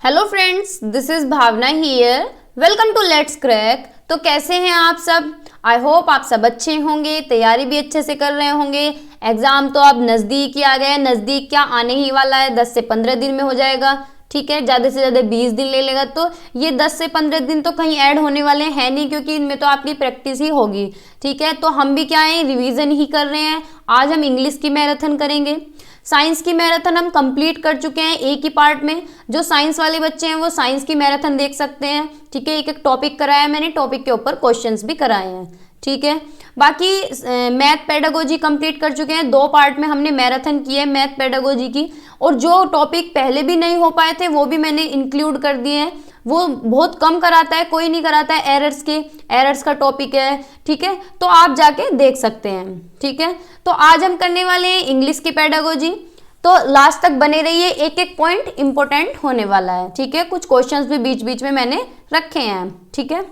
Hello friends, this is Bhavna here. Welcome to let's crack. तो कैसे हैं आप सब? आई होप आप सब अच्छे होंगे, तैयारी भी अच्छे से कर रहे होंगे। एग्ज़ाम तो अब नज़दीक ही आ गया है, नज़दीक क्या आने ही वाला है, 10 से 15 दिन में हो जाएगा। ठीक है, ज़्यादा से ज़्यादा 20 दिन ले लेगा। तो ये 10 से 15 दिन तो कहीं ऐड होने वाले हैं नहीं, क्योंकि इनमें तो आपकी प्रैक्टिस ही होगी। ठीक है, तो हम भी क्या है, रिवीजन ही कर रहे हैं। आज हम इंग्लिश की मैराथन करेंगे। साइंस की मैराथन हम कंप्लीट कर चुके हैं एक ही पार्ट में। जो साइंस वाले बच्चे हैं वो साइंस की मैराथन देख सकते हैं। ठीक है, एक एक टॉपिक कराया मैंने, टॉपिक के ऊपर क्वेश्चंस भी कराए हैं। ठीक है, बाकी मैथ पेडागोजी कंप्लीट कर चुके हैं। 2 पार्ट में हमने मैराथन की है मैथ पेडागोजी की, और जो टॉपिक पहले भी नहीं हो पाए थे वो भी मैंने इंक्लूड कर दिए हैं। वो बहुत कम कराता है, कोई नहीं कराता है, एरर्स का टॉपिक है। ठीक है, तो आप जाके देख सकते हैं। ठीक है, तो आज हम करने वाले हैं इंग्लिश की पेडागोजी। तो लास्ट तक बने रहिए, एक एक पॉइंट इंपॉर्टेंट होने वाला है। ठीक है, कुछ क्वेश्चंस भी बीच बीच में मैंने रखे हैं। ठीक है,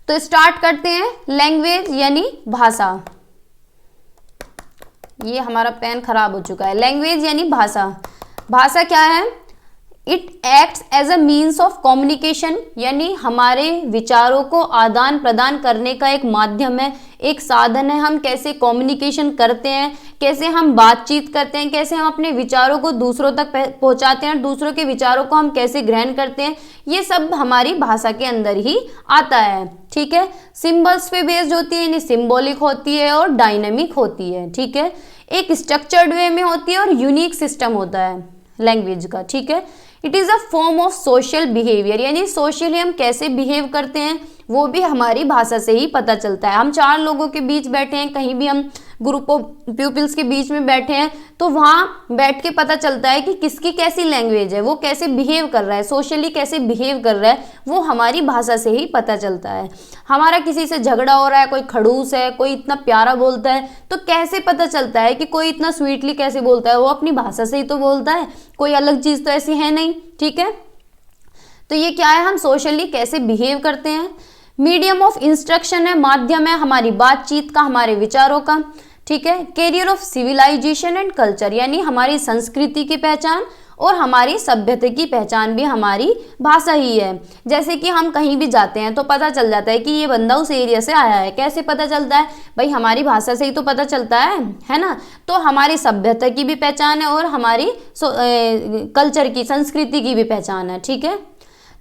तो स्टार्ट करते हैं। लैंग्वेज यानी भाषा। ये हमारा पेन खराब हो चुका है। लैंग्वेज यानी भाषा। भाषा क्या है? It acts as a means of communication, यानी हमारे विचारों को आदान प्रदान करने का एक माध्यम है, एक साधन है। हम कैसे कम्युनिकेशन करते हैं, कैसे हम बातचीत करते हैं, कैसे हम अपने विचारों को दूसरों तक पहुंचाते हैं, और दूसरों के विचारों को हम कैसे ग्रहण करते हैं, ये सब हमारी भाषा के अंदर ही आता है। ठीक है, सिंबल्स पे बेस्ड होती है, यानी सिंबॉलिक होती है और डायनेमिक होती है। ठीक है, एक स्ट्रक्चर्ड वे में होती है और यूनिक सिस्टम होता है लैंग्वेज का। ठीक है, it is a form of social behaviour, यानी सोशली हम कैसे बिहेव करते हैं वो भी हमारी भाषा से ही पता चलता है। हम 4 लोगों के बीच बैठे हैं, कहीं भी हम ग्रुप ऑफ पीपल्स के बीच में बैठे हैं, तो वहाँ बैठ के पता चलता है कि किसकी कैसी लैंग्वेज है, वो कैसे बिहेव कर रहा है, सोशली कैसे बिहेव कर रहा है, वो हमारी भाषा से ही पता चलता है। हमारा किसी से झगड़ा हो रहा है, कोई खड़ूस है, कोई इतना प्यारा बोलता है, तो कैसे पता चलता है कि कोई इतना स्वीटली कैसे बोलता है? वो अपनी भाषा से ही तो बोलता है, कोई अलग चीज़ तो ऐसी है नहीं। ठीक है, तो ये क्या है, हम सोशली कैसे बिहेव करते हैं। मीडियम ऑफ इंस्ट्रक्शन है, माध्यम है हमारी बातचीत का, हमारे विचारों का। ठीक है, carrier of civilisation and culture, यानी हमारी संस्कृति की पहचान और हमारी सभ्यता की पहचान भी हमारी भाषा ही है। जैसे कि हम कहीं भी जाते हैं तो पता चल जाता है कि ये बंदा उस एरिया से आया है। कैसे पता चलता है भाई? हमारी भाषा से ही तो पता चलता है ना। तो हमारी सभ्यता की भी पहचान है और हमारी कल्चर की, संस्कृति की भी पहचान है। ठीक है,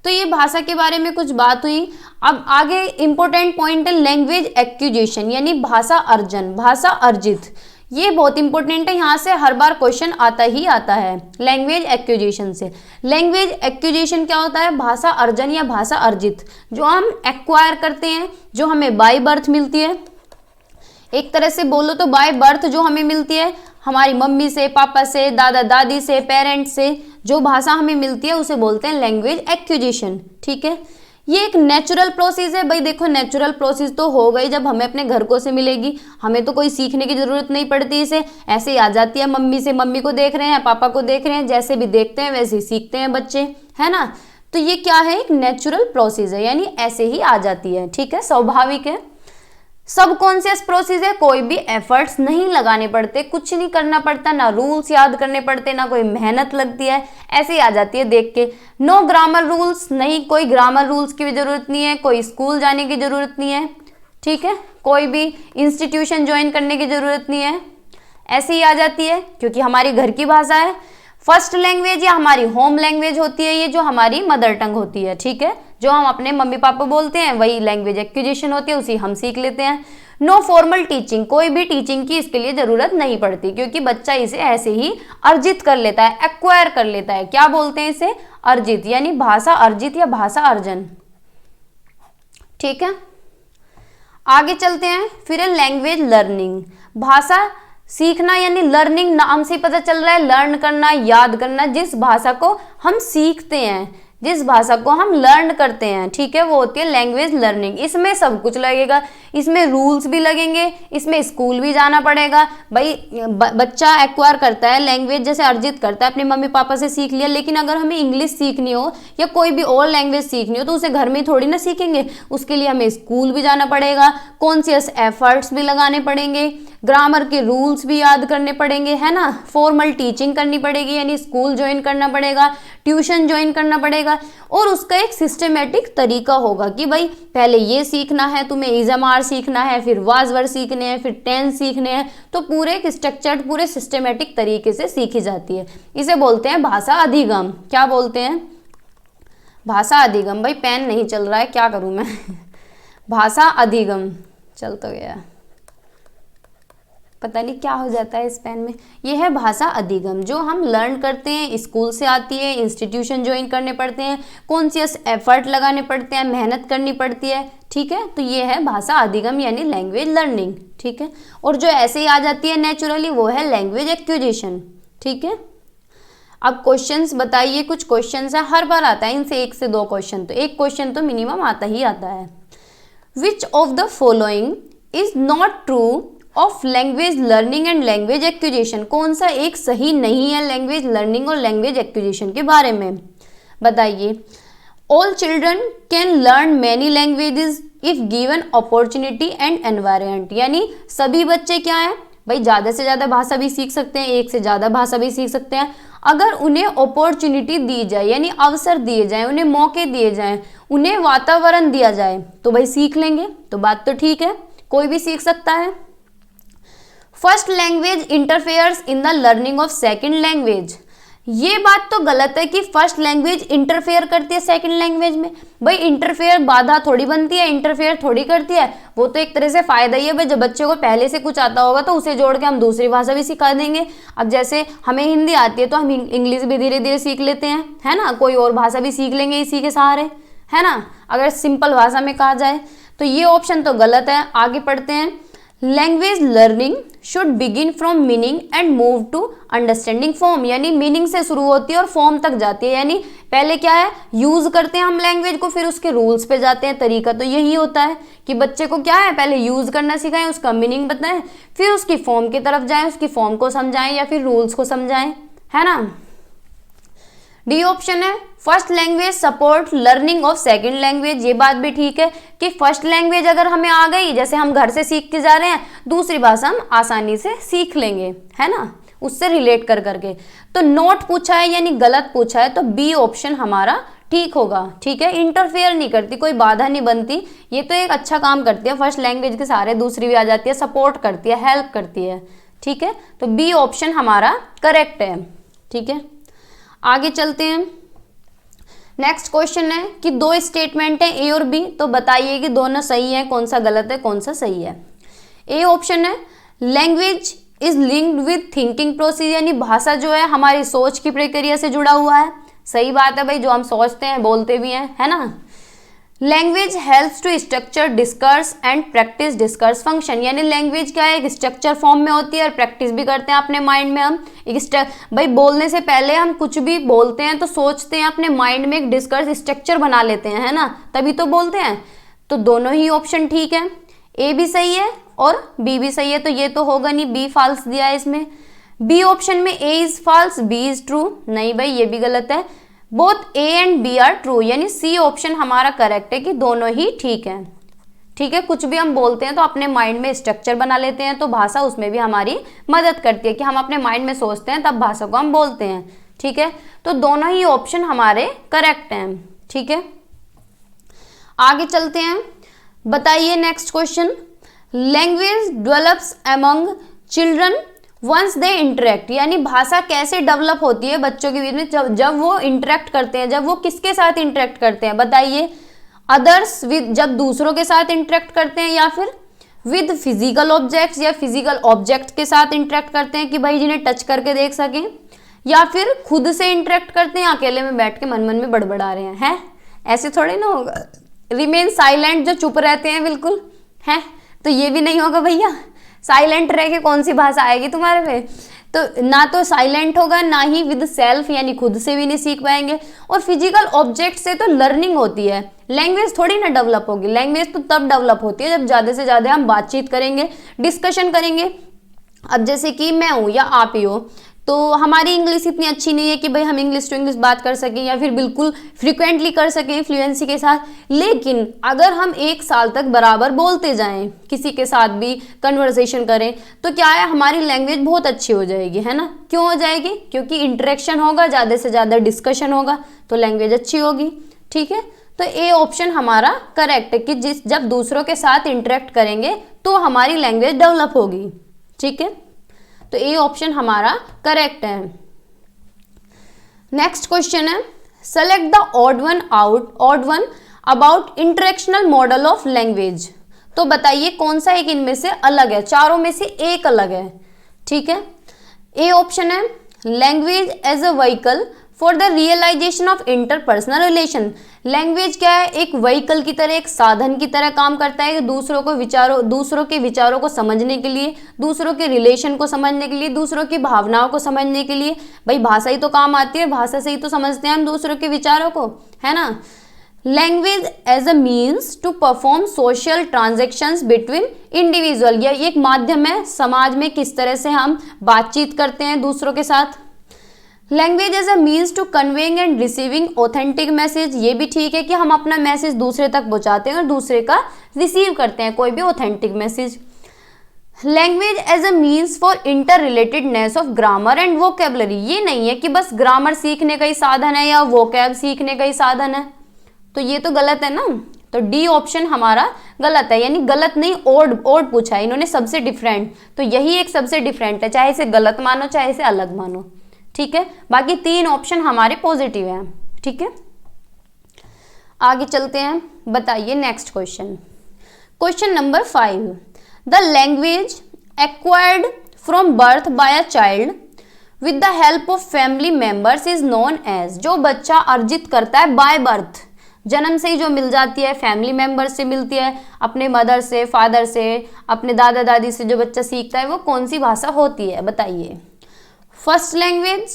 तो ये भाषा के बारे में कुछ बात हुई। अब आगे इंपॉर्टेंट पॉइंट है लैंग्वेज एक्विजिशन, यानी भाषा अर्जन, भाषा अर्जित। ये बहुत इंपॉर्टेंट है, यहाँ से हर बार क्वेश्चन आता ही आता है लैंग्वेज एक्विजिशन से। लैंग्वेज एक्विजिशन क्या होता है? भाषा अर्जन या भाषा अर्जित, जो हम एक्वायर करते हैं, जो हमें बाय बर्थ मिलती है। एक तरह से बोलो तो बाय बर्थ जो हमें मिलती है हमारी मम्मी से, पापा से, दादा दादी से, पेरेंट्स से, जो भाषा हमें मिलती है उसे बोलते हैं लैंग्वेज एक्विजिशन। ठीक है, ये एक नेचुरल प्रोसेस है। भाई देखो, नेचुरल प्रोसेस तो हो गई जब हमें अपने घर को से मिलेगी, हमें तो कोई सीखने की जरूरत नहीं पड़ती, इसे ऐसे ही आ जाती है मम्मी से। मम्मी को देख रहे हैं, पापा को देख रहे हैं, जैसे भी देखते हैं वैसे ही सीखते हैं बच्चे, है ना। तो ये क्या है? एक नेचुरल प्रोसेस है, यानी ऐसे ही आ जाती है। ठीक है, स्वाभाविक है। सबकॉन्शियस प्रोसेस है, कोई भी एफर्ट्स नहीं लगाने पड़ते, कुछ नहीं करना पड़ता, ना रूल्स याद करने पड़ते, ना कोई मेहनत लगती है, ऐसे ही आ जाती है देख के। नो ग्रामर रूल्स, नहीं कोई ग्रामर रूल्स की भी जरूरत नहीं है, कोई स्कूल जाने की जरूरत नहीं है। ठीक है, कोई भी इंस्टीट्यूशन ज्वाइन करने की जरूरत नहीं है, ऐसे ही आ जाती है क्योंकि हमारी घर की भाषा है। फर्स्ट लैंग्वेज या हमारी होम लैंग्वेज होती है, ये जो हमारी मदर टंग होती है। ठीक है, जो हम अपने मम्मी पापा बोलते हैं वही लैंग्वेज एक्विजिशन होती है, उसी हम सीख लेते हैं। नो फॉर्मल टीचिंग, कोई भी टीचिंग की इसके लिए जरूरत नहीं पड़ती, क्योंकि बच्चा इसे ऐसे ही अर्जित कर लेता है, एक्वायर कर लेता है। क्या बोलते हैं इसे? अर्जित, यानी भाषा अर्जित या भाषा अर्जन। ठीक है, आगे चलते हैं। फिर है लैंग्वेज लर्निंग, भाषा सीखना, यानी लर्निंग नाम से पता चल रहा है लर्न करना, याद करना। जिस भाषा को हम सीखते हैं, जिस भाषा को हम लर्न करते हैं, ठीक है, वो होती है लैंग्वेज लर्निंग। इसमें सब कुछ लगेगा, इसमें रूल्स भी लगेंगे, इसमें स्कूल भी जाना पड़ेगा। भाई बच्चा एक्वायर करता है लैंग्वेज, जैसे अर्जित करता है, अपने मम्मी पापा से सीख लिया, लेकिन अगर हमें इंग्लिश सीखनी हो या कोई भी और लैंग्वेज सीखनी हो तो उसे घर में थोड़ी ना सीखेंगे, उसके लिए हमें स्कूल भी जाना पड़ेगा, कॉन्शियस एफर्ट्स भी लगाने पड़ेंगे। ग्रामर के रूल्स भी याद करने पड़ेंगे, है ना, फॉर्मल टीचिंग करनी पड़ेगी यानी स्कूल ज्वाइन करना पड़ेगा, ट्यूशन ज्वाइन करना पड़ेगा, और उसका एक सिस्टमेटिक तरीका होगा कि भाई पहले ये सीखना है तुम्हें, इज़मार सीखना है, फिर वाजवर सीखने हैं, फिर टेंस सीखने हैं, तो पूरे एक स्ट्रक्चर्ड पूरे सिस्टमेटिक तरीके से सीखी जाती है। इसे बोलते हैं भाषा अधिगम। क्या बोलते हैं? भाषा अधिगम। भाई पेन नहीं चल रहा है, क्या करूं मैं भाषा अधिगम चल तो गया, पता नहीं क्या हो जाता है इस पेन में। ये है भाषा अधिगम, जो हम लर्न करते हैं, स्कूल से आती है, इंस्टीट्यूशन ज्वाइन करने पड़ते हैं, कॉन्शियस एफर्ट लगाने पड़ते हैं, मेहनत करनी पड़ती है, ठीक है। तो ये है भाषा अधिगम यानी लैंग्वेज लर्निंग, ठीक है। और जो ऐसे ही आ जाती है नेचुरली वो है लैंग्वेज एक्विजिशन, ठीक है। अब क्वेश्चंस बताइए, कुछ क्वेश्चंस है, हर बार आता है इनसे 1 से 2 क्वेश्चन, तो एक क्वेश्चन तो मिनिमम आता ही आता है। विच of the following is not true of language learning and language acquisition? कौन सा एक सही नहीं है लैंग्वेज लर्निंग और लैंग्वेज एक्विजिशन के बारे में, बताइए। All children can learn many languages if given opportunity and environment, यानी सभी बच्चे क्या है भाई, ज़्यादा से ज़्यादा भाषा भी सीख सकते हैं, एक से ज़्यादा भाषा भी सीख सकते हैं, अगर उन्हें अपॉर्चुनिटी दी जाए यानी अवसर दिए जाए, उन्हें मौके दिए जाएं, उन्हें वातावरण दिया जाए तो भाई सीख लेंगे। तो बात तो ठीक है, कोई भी सीख सकता है। First language interferes in the learning of second language, ये बात तो गलत है कि फर्स्ट लैंग्वेज इंटरफेयर करती है सेकंड लैंग्वेज में। भाई इंटरफेयर बाधा थोड़ी बनती है, इंटरफेयर थोड़ी करती है, वो तो एक तरह से फायदा ही है भाई, जब बच्चे को पहले से कुछ आता होगा तो उसे जोड़ के हम दूसरी भाषा भी सिखा देंगे। अब जैसे हमें हिंदी आती है तो हम इंग्लिश भी धीरे धीरे सीख लेते हैं, है ना, कोई और भाषा भी सीख लेंगे इसी के सहारे, है ना, अगर सिंपल भाषा में कहा जाए तो ये ऑप्शन तो गलत है। आगे पढ़ते हैं। Language learning should begin from meaning and move to understanding form, यानी मीनिंग से शुरू होती है और फॉर्म तक जाती है, यानी पहले क्या है यूज करते हैं हम लैंग्वेज को, फिर उसके रूल्स पे जाते हैं। तरीका तो यही होता है कि बच्चे को क्या है पहले यूज करना सिखाएं, उसका मीनिंग बताएं, फिर उसकी फॉर्म की तरफ जाएं, उसकी फॉर्म को समझाएं या फिर रूल्स को समझाएं, है ना। डी ऑप्शन है first language support learning of second language, ये बात भी ठीक है कि फर्स्ट लैंग्वेज अगर हमें आ गई, जैसे हम घर से सीख के जा रहे हैं, दूसरी भाषा हम आसानी से सीख लेंगे, है ना, उससे रिलेट कर करके। तो नोट पूछा है यानी गलत पूछा है, तो बी ऑप्शन हमारा ठीक होगा, ठीक है। इंटरफेयर नहीं करती, कोई बाधा नहीं बनती, ये तो एक अच्छा काम करती है फर्स्ट लैंग्वेज के सहारे, दूसरी भी आ जाती है, सपोर्ट करती है, हेल्प करती है, ठीक है। तो बी ऑप्शन हमारा करेक्ट है, ठीक है। आगे चलते हैं। नेक्स्ट क्वेश्चन है कि 2 स्टेटमेंट है ए और बी, तो बताइए कि दोनों सही है, कौन सा गलत है, कौन सा सही है। ए ऑप्शन है language is linked with thinking process, यानी भाषा जो है हमारी सोच की प्रक्रिया से जुड़ा हुआ है। सही बात है भाई, जो हम सोचते हैं बोलते भी हैं, है ना। Language helps to structure discourse and practice discourse function, यानी लैंग्वेज क्या है एक स्ट्रक्चर फॉर्म में होती है और प्रैक्टिस भी करते हैं अपने माइंड में। हम एक भाई बोलने से पहले हम कुछ भी बोलते हैं तो सोचते हैं अपने माइंड में, एक डिस्कर्स स्ट्रक्चर बना लेते हैं, है ना, तभी तो बोलते हैं। तो दोनों ही ऑप्शन ठीक है, ए भी सही है और बी भी सही है, तो ये तो होगा नहीं, बी फॉल्स दिया है इसमें। बी ऑप्शन में A is false, B is true, नहीं भाई ये भी गलत है। Both A and B are true, यानी सी ऑप्शन हमारा करेक्ट है कि दोनों ही ठीक है, ठीक है। कुछ भी हम बोलते हैं तो अपने माइंड में स्ट्रक्चर बना लेते हैं, तो भाषा उसमें भी हमारी मदद करती है कि हम अपने माइंड में सोचते हैं तब भाषा को हम बोलते हैं, ठीक है। तो दोनों ही ऑप्शन हमारे करेक्ट हैं, ठीक है। आगे चलते हैं। बताइए next question. Language develops among children once they interact, यानी भाषा कैसे डेवलप होती है बच्चों के बीच में जब वो इंटरेक्ट करते हैं, जब वो किसके साथ इंटरेक्ट करते हैं, बताइए। अदर्स विद, जब दूसरों के साथ इंटरेक्ट करते हैं, या फिर विद फिजिकल ऑब्जेक्ट्स या फिजिकल ऑब्जेक्ट के साथ इंटरेक्ट करते हैं कि भाई जिन्हें टच करके देख सकें, या फिर खुद से इंटरेक्ट करते हैं, अकेले में बैठ के मन मन में बड़बड़ा रहे हैं, ऐसे थोड़े ना होगा। रिमेन साइलेंट, जो चुप रहते हैं बिल्कुल, है, तो ये भी नहीं होगा भैया। साइलेंट रह के कौन सी भाषा आएगी तुम्हारे पे, तो ना तो साइलेंट होगा, ना ही विद सेल्फ यानी खुद से भी नहीं सीख पाएंगे। और फिजिकल ऑब्जेक्ट से तो लर्निंग होती है, लैंग्वेज थोड़ी ना डेवलप होगी। लैंग्वेज तो तब डेवलप होती है जब ज़्यादा से ज़्यादा हम बातचीत करेंगे, डिस्कशन करेंगे। अब जैसे कि मैं हूँ या आप ही हो, तो हमारी इंग्लिश इतनी अच्छी नहीं है कि भाई हम इंग्लिश टू इंग्लिश बात कर सकें या फिर बिल्कुल फ्रिक्वेंटली कर सकें फ्लुएंसी के साथ, लेकिन अगर हम 1 साल तक बराबर बोलते जाएं, किसी के साथ भी कन्वर्सेशन करें, तो क्या है, हमारी लैंग्वेज बहुत अच्छी हो जाएगी, है ना। क्यों हो जाएगी? क्योंकि इंटरेक्शन होगा, ज़्यादा से ज़्यादा डिस्कशन होगा, तो लैंग्वेज अच्छी होगी। ठीक है, तो ए ऑप्शन हमारा करेक्ट है कि जब दूसरों के साथ इंटरेक्ट करेंगे तो हमारी लैंग्वेज डेवलप होगी। ठीक है, तो ए ऑप्शन हमारा करेक्ट है। नेक्स्ट क्वेश्चन है, select the odd one about interactional model of language. तो बताइए कौन सा एक इनमें से अलग है, चारों में से एक अलग है। ठीक है, ए ऑप्शन है language as a vehicle for the realisation of interpersonal relation. Language क्या है? एक व्हीकल की तरह, एक साधन की तरह काम करता है दूसरों के विचारों को समझने के लिए, दूसरों के रिलेशन को समझने के लिए, दूसरों की भावनाओं को समझने के लिए। भाई भाषा ही तो काम आती है, भाषा से ही तो समझते हैं हम दूसरों के विचारों को, है ना। Language as a means to perform social transactions between individual. यह एक माध्यम है समाज में किस तरह से हम बातचीत करते हैं दूसरों के साथ। Language as a means to conveying and receiving authentic message. ये भी ठीक है कि हम अपना मैसेज दूसरे तक पहुंचाते हैं और दूसरे का रिसीव करते हैं कोई भी authentic message. Language as a means for interrelatedness of grammar and vocabulary. ये नहीं है कि बस ग्रामर सीखने का ही साधन है या वोकैब सीखने का ही साधन है, तो ये तो गलत है ना। तो डी ऑप्शन हमारा गलत है, यानी गलत नहीं, ओड पूछा है इन्होंने, सबसे डिफरेंट, तो यही एक सबसे डिफरेंट है, चाहे इसे गलत मानो चाहे इसे अलग मानो। ठीक है, बाकी 3 ऑप्शन हमारे पॉजिटिव हैं। ठीक है, आगे चलते हैं। बताइए next question, question number 5, the language acquired from birth by a child with the help of family members is known as. जो बच्चा अर्जित करता है बाय बर्थ, जन्म से ही जो मिल जाती है, फैमिली मेंबर से मिलती है, अपने मदर से, फादर से, अपने दादा दादी से जो बच्चा सीखता है, वो कौन सी भाषा होती है? बताइए। फर्स्ट लैंग्वेज,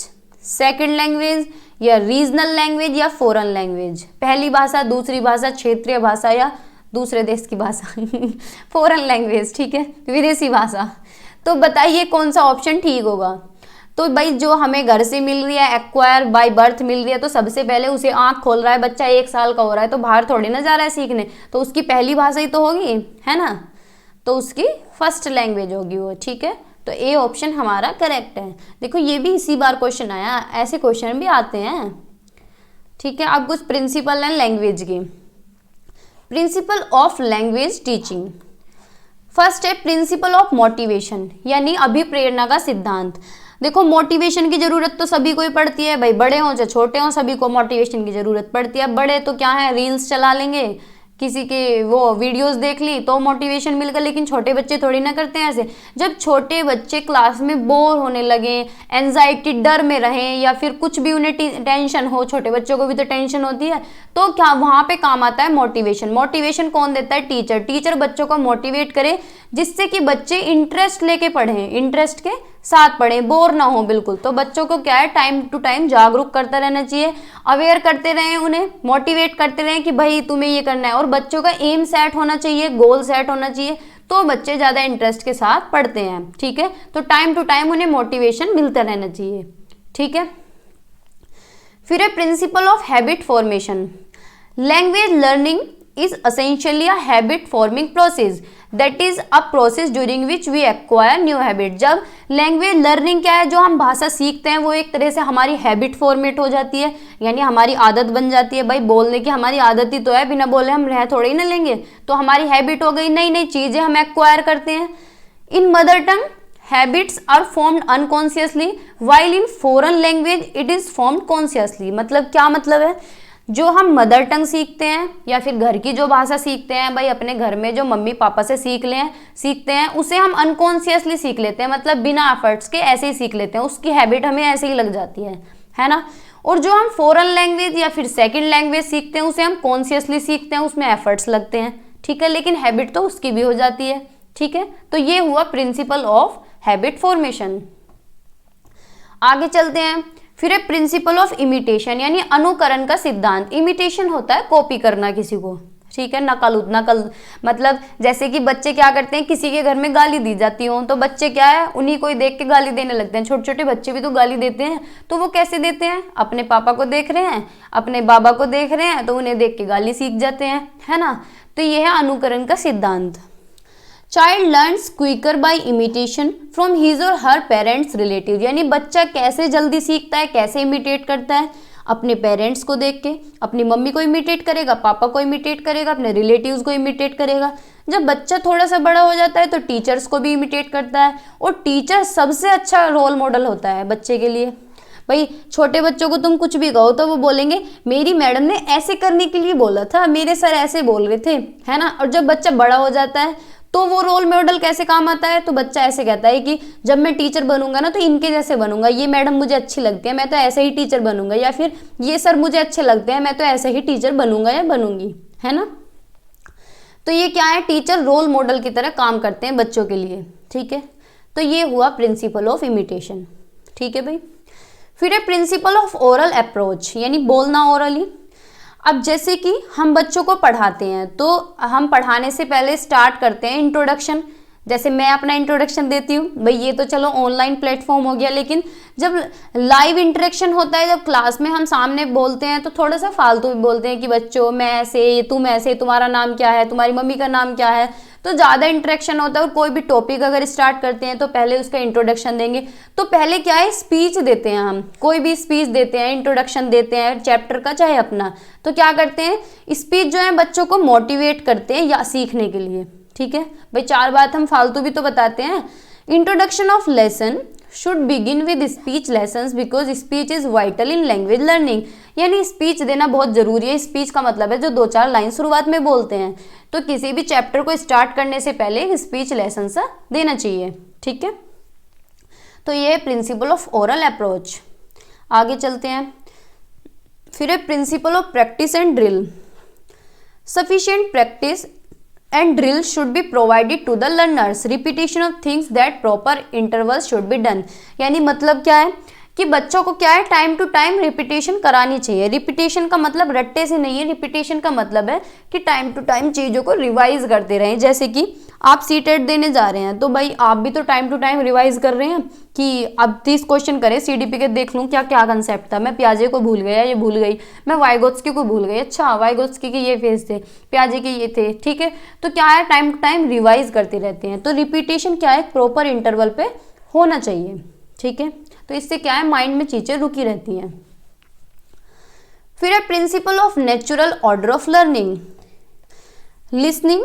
सेकंड लैंग्वेज, या रीजनल लैंग्वेज, या फॉरेन लैंग्वेज। पहली भाषा, दूसरी भाषा, क्षेत्रीय भाषा, या दूसरे देश की भाषा फॉरेन लैंग्वेज, ठीक है, विदेशी भाषा। तो बताइए कौन सा ऑप्शन ठीक होगा। तो भाई जो हमें घर से मिल रही है, एक्वायर बाय बर्थ मिल रही है, तो सबसे पहले उसे आंख खोल रहा है बच्चा, 1 साल का हो रहा है, तो बाहर थोड़ी ना जा रहा है सीखने, तो उसकी पहली भाषा ही तो होगी, है ना। तो उसकी फर्स्ट लैंग्वेज होगी वो। ठीक है, तो ए ऑप्शन हमारा करेक्ट है। देखो ये भी इसी बार क्वेश्चन आया, ऐसे क्वेश्चन भी आते हैं। ठीक है, अब कुछ प्रिंसिपल हैं लैंग्वेज के। Principle of language teaching. First है प्रिंसिपल ऑफ मोटिवेशन, यानी अभिप्रेरणा का सिद्धांत। देखो मोटिवेशन की जरूरत तो सभी को ही पड़ती है, भाई बड़े हों चाहे छोटे हों, सभी को मोटिवेशन की जरूरत पड़ती है। बड़े तो क्या है, रील्स चला लेंगे, किसी के वो वीडियोस देख ली तो मोटिवेशन मिल गया, लेकिन छोटे बच्चे थोड़ी ना करते हैं ऐसे। जब छोटे बच्चे क्लास में बोर होने लगे, एंजाइटी, डर में रहें, या फिर कुछ भी उन्हें टेंशन हो, छोटे बच्चों को भी तो टेंशन होती है, तो क्या वहाँ पे काम आता है मोटिवेशन। मोटिवेशन कौन देता है? टीचर। टीचर बच्चों को मोटिवेट करे जिससे कि बच्चे इंटरेस्ट लेके पढ़ें, इंटरेस्ट के साथ पढ़ें, बोर ना हो बिल्कुल। तो बच्चों को क्या है, टाइम टू टाइम जागरूक करता रहना चाहिए, अवेयर करते रहें, उन्हें मोटिवेट करते रहें कि भाई तुम्हें ये करना है। और बच्चों का एम सेट होना चाहिए, गोल सेट होना चाहिए, तो बच्चे ज़्यादा इंटरेस्ट के साथ पढ़ते हैं। ठीक है, तो टाइम टू टाइम उन्हें मोटिवेशन मिलता रहना चाहिए। ठीक है, फिर है principle of habit formation. Language learning is essentially a habit forming process, that is a process during which we acquire new habit। जब लैंग्वेज लर्निंग क्या है, जो हम भाषा सीखते हैं वो एक तरह से हमारी हैबिट फॉर्मेट हो जाती है, यानी हमारी आदत बन जाती है। भाई बोलने की हमारी आदत ही तो है, बिना बोले हम रह थोड़े ही ना लेंगे, तो हमारी हैबिट हो गई, नई नई चीजें हम एक्वायर करते हैं। In mother tongue habits are formed unconsciously while in foreign language it is formed consciously. मतलब क्या मतलब है, जो हम मदर टंग सीखते हैं या फिर घर की जो भाषा सीखते हैं, भाई अपने घर में जो मम्मी पापा से सीखते हैं उसे हम अनकॉन्शियसली सीख लेते हैं, मतलब बिना एफर्ट्स के ऐसे ही सीख लेते हैं, उसकी हैबिट हमें ऐसे ही लग जाती है ना। और जो हम फॉरेन लैंग्वेज या फिर सेकंड लैंग्वेज सीखते हैं उसे हम कॉन्शियसली सीखते हैं, उसमें एफर्ट्स लगते हैं। ठीक है, लेकिन हैबिट तो उसकी भी हो जाती है। ठीक है, तो ये हुआ प्रिंसिपल ऑफ हैबिट फॉर्मेशन। आगे चलते हैं, फिर है प्रिंसिपल ऑफ इमिटेशन, यानी अनुकरण का सिद्धांत। इमिटेशन होता है कॉपी करना किसी को, ठीक है। नकल मतलब जैसे कि बच्चे क्या करते हैं, किसी के घर में गाली दी जाती हो तो बच्चे क्या है, उन्हीं को ही देख के गाली देने लगते हैं। छोटे छोटे बच्चे भी तो गाली देते हैं, तो वो कैसे देते हैं, अपने पापा को देख रहे हैं, अपने बाबा को देख रहे हैं, तो उन्हें देख के गाली सीख जाते हैं, है ना। तो ये है अनुकरण का सिद्धांत। Child learns quicker by imitation from his और हर पेरेंट्स रिलेटिव, यानी बच्चा कैसे जल्दी सीखता है, कैसे इमिटेट करता है, अपने पेरेंट्स को देख के, अपनी मम्मी को इमिटेट करेगा, पापा को इमिटेट करेगा, अपने रिलेटिव्स को इमिटेट करेगा। जब बच्चा थोड़ा सा बड़ा हो जाता है तो टीचर्स को भी इमिटेट करता है, और टीचर सबसे अच्छा रोल मॉडल होता है बच्चे के लिए। भाई छोटे बच्चों को तुम कुछ भी कहो तो वो बोलेंगे मेरी मैडम ने ऐसे करने के लिए बोला था, मेरे सर ऐसे बोल रहे थे, है ना। और जब बच्चा बड़ा हो जाता है तो वो रोल मॉडल कैसे काम आता है, तो बच्चा ऐसे कहता है कि जब मैं टीचर बनूंगा ना तो इनके जैसे बनूंगा, ये मैडम मुझे अच्छी लगती है, मैं तो ऐसे ही टीचर बनूंगा, या फिर ये सर मुझे अच्छे लगते हैं, मैं तो ऐसे ही टीचर बनूंगा या बनूंगी, है ना। तो ये क्या है, टीचर रोल मॉडल की तरह काम करते हैं बच्चों के लिए, ठीक है। तो ये हुआ प्रिंसिपल ऑफ इमिटेशन, ठीक है भाई। फिर है प्रिंसिपल ऑफ ओरल अप्रोच, यानी बोलना ओरली। अब जैसे कि हम बच्चों को पढ़ाते हैं तो हम पढ़ाने से पहले स्टार्ट करते हैं इंट्रोडक्शन। जैसे मैं अपना इंट्रोडक्शन देती हूँ, भाई ये तो चलो ऑनलाइन प्लेटफॉर्म हो गया, लेकिन जब लाइव इंटरेक्शन होता है, जब क्लास में हम सामने बोलते हैं तो थोड़ा सा फालतू भी बोलते हैं कि बच्चों मैं ऐसे, तुम ऐसे, तुम्हारा नाम क्या है, तुम्हारी मम्मी का नाम क्या है। तो ज़्यादा इंटरेक्शन होता है, और कोई भी टॉपिक अगर स्टार्ट करते हैं तो पहले उसका इंट्रोडक्शन देंगे। तो पहले क्या है, स्पीच देते हैं, हम कोई भी स्पीच देते हैं, इंट्रोडक्शन देते हैं चैप्टर का चाहे अपना। तो क्या करते हैं, स्पीच जो है बच्चों को मोटिवेट करते हैं या सीखने के लिए, ठीक है भाई। 4 बात हम फालतू भी तो बताते हैं। Introduction of lesson should begin with speech lessons because speech is vital in language learning, यानी स्पीच देना बहुत जरूरी है। स्पीच का मतलब है जो 2-4 लाइन शुरुआत में बोलते हैं। तो किसी भी चैप्टर को स्टार्ट करने से पहले एक स्पीच लेसन सा देना चाहिए, ठीक है। तो ये प्रिंसिपल ऑफ ओरल अप्रोच। आगे चलते हैं। फिर है principle of practice and drill. Sufficient practice and drill should be provided to the learners. Repetition of things that proper intervals should be done. यानी मतलब क्या है कि बच्चों को क्या है, टाइम टू टाइम रिपीटेशन करानी चाहिए। रिपीटेशन का मतलब रट्टे से नहीं है, रिपीटेशन का मतलब है कि टाइम टू टाइम चीज़ों को रिवाइज करते रहें। जैसे कि आप सीटेट देने जा रहे हैं तो भाई आप भी तो टाइम टू टाइम रिवाइज कर रहे हैं कि अब 30 क्वेश्चन करें, सीडीपी के देख लूँ क्या क्या कंसेप्ट था, मैं प्याजे को भूल गया, ये भूल गई, मैं वाइगोत्स्की को भूल गई, अच्छा वाइगोत्स्की के ये फेज थे, प्याजे के ये थे, ठीक है। तो क्या है, टाइम टू टाइम रिवाइज करते रहते हैं। तो रिपीटेशन क्या है, प्रॉपर इंटरवल पे होना चाहिए, ठीक है। तो इससे क्या है, माइंड में चीजें रुकी रहती हैं। फिर है principle of natural order of learning. Listening,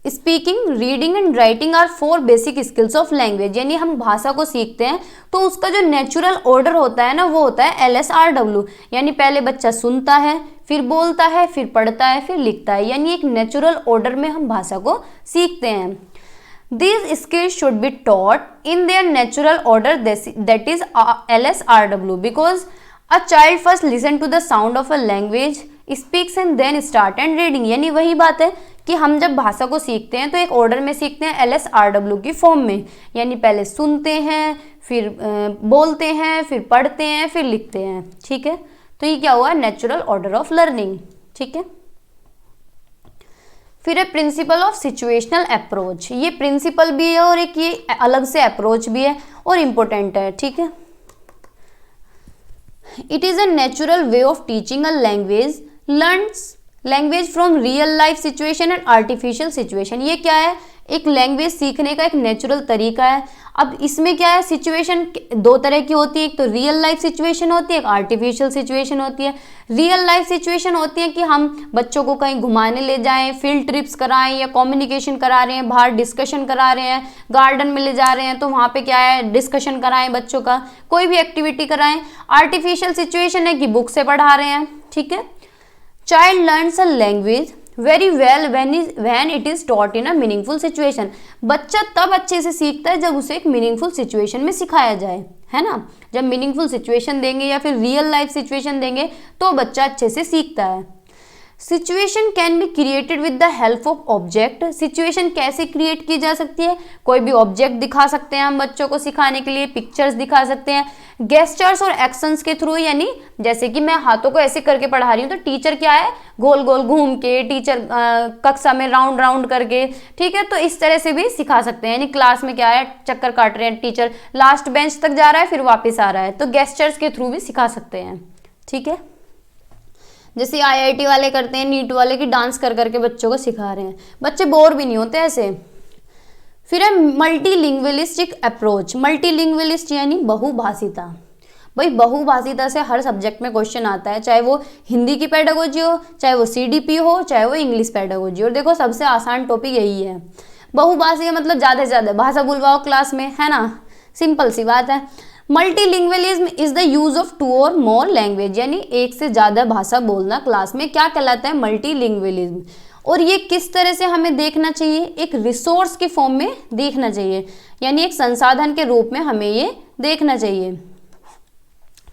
speaking, reading and writing are 4 basic skills of language. यानी हम भाषा को सीखते हैं तो उसका जो नेचुरल ऑर्डर होता है ना, वो होता है LSRW। यानी पहले बच्चा सुनता है, फिर बोलता है, फिर पढ़ता है, फिर लिखता है। यानी एक नेचुरल ऑर्डर में हम भाषा को सीखते हैं। These skills should be taught in their natural order, that is LSRW, because a child first listen to the sound of a language, speaks and then start and reading। यानी वही बात है कि हम जब भाषा को सीखते हैं तो एक ऑर्डर में सीखते हैं, LSRW की फॉर्म में। यानी पहले सुनते हैं, फिर बोलते हैं, फिर पढ़ते हैं, फिर लिखते हैं, ठीक है। तो ये क्या हुआ, नेचुरल ऑर्डर ऑफ लर्निंग, ठीक है। फिर है प्रिंसिपल ऑफ सिचुएशनल अप्रोच। ये प्रिंसिपल भी है और एक ये अलग से अप्रोच भी है और इम्पोर्टेंट है, ठीक है। It is a natural way of teaching a language, learns language from real life situation and artificial situation. ये क्या है, एक लैंग्वेज सीखने का एक नेचुरल तरीका है। अब इसमें क्या है, सिचुएशन 2 तरह की होती है, एक तो रियल लाइफ सिचुएशन होती है, एक आर्टिफिशियल सिचुएशन होती है। रियल लाइफ सिचुएशन होती है कि हम बच्चों को कहीं घुमाने ले जाएं, फील्ड ट्रिप्स कराएं, या कम्युनिकेशन करा रहे हैं, बाहर डिस्कशन करा रहे हैं, गार्डन में ले जा रहे हैं तो वहाँ पे क्या है, डिस्कशन कराएं बच्चों का, कोई भी एक्टिविटी कराएं। आर्टिफिशियल सिचुएशन है कि बुक से पढ़ा रहे हैं, ठीक है। Child learns a language very well when it is taught in a meaningful situation. बच्चा तब अच्छे से सीखता है जब उसे एक मीनिंगफुल सिचुएशन में सिखाया जाए, है ना। जब मीनिंगफुल सिचुएशन देंगे या फिर रियल लाइफ सिचुएशन देंगे तो बच्चा अच्छे से सीखता है। Situation can be created with the help of object. Situation कैसे क्रिएट की जा सकती है, कोई भी ऑब्जेक्ट दिखा सकते हैं हम बच्चों को सिखाने के लिए, पिक्चर्स दिखा सकते हैं, गेस्चर्स और एक्शंस के थ्रू, यानी जैसे कि मैं हाथों को ऐसे करके पढ़ा रही हूँ तो टीचर क्या है गोल गोल घूम के, टीचर कक्षा में राउंड राउंड करके, ठीक है, तो इस तरह से भी सिखा सकते हैं। यानी क्लास में क्या है चक्कर काट रहे हैं, टीचर लास्ट बेंच तक जा रहा है फिर वापस आ रहा है, तो गेस्चर्स के थ्रू भी सिखा सकते हैं, ठीक है। जैसे IIT वाले करते हैं, नीट वाले की डांस कर करके बच्चों को सिखा रहे हैं, बच्चे बोर भी नहीं होते ऐसे। फिर है मल्टीलिंग्विलिस्टिक अप्रोच। मल्टीलिंग्विलिस्ट यानी बहुभाषिता। भाई बहुभाषिता से हर सब्जेक्ट में क्वेश्चन आता है, चाहे वो हिंदी की पेडागोजी हो, चाहे वो CDP हो, चाहे वो इंग्लिश पेडागोजी। और देखो सबसे आसान टॉपिक यही है। बहुभाषी मतलब ज़्यादा से ज़्यादा भाषा बुलवाओ क्लास में, है ना, सिंपल सी बात है। मल्टीलिंग्विलिज्म इज द यूज ऑफ 2 और मोर लैंग्वेज, यानी एक से ज़्यादा भाषा बोलना क्लास में क्या कहलाता है, मल्टीलिंग्विलिज्म। और ये किस तरह से हमें देखना चाहिए, एक रिसोर्स के फॉर्म में देखना चाहिए, यानी एक संसाधन के रूप में हमें ये देखना चाहिए,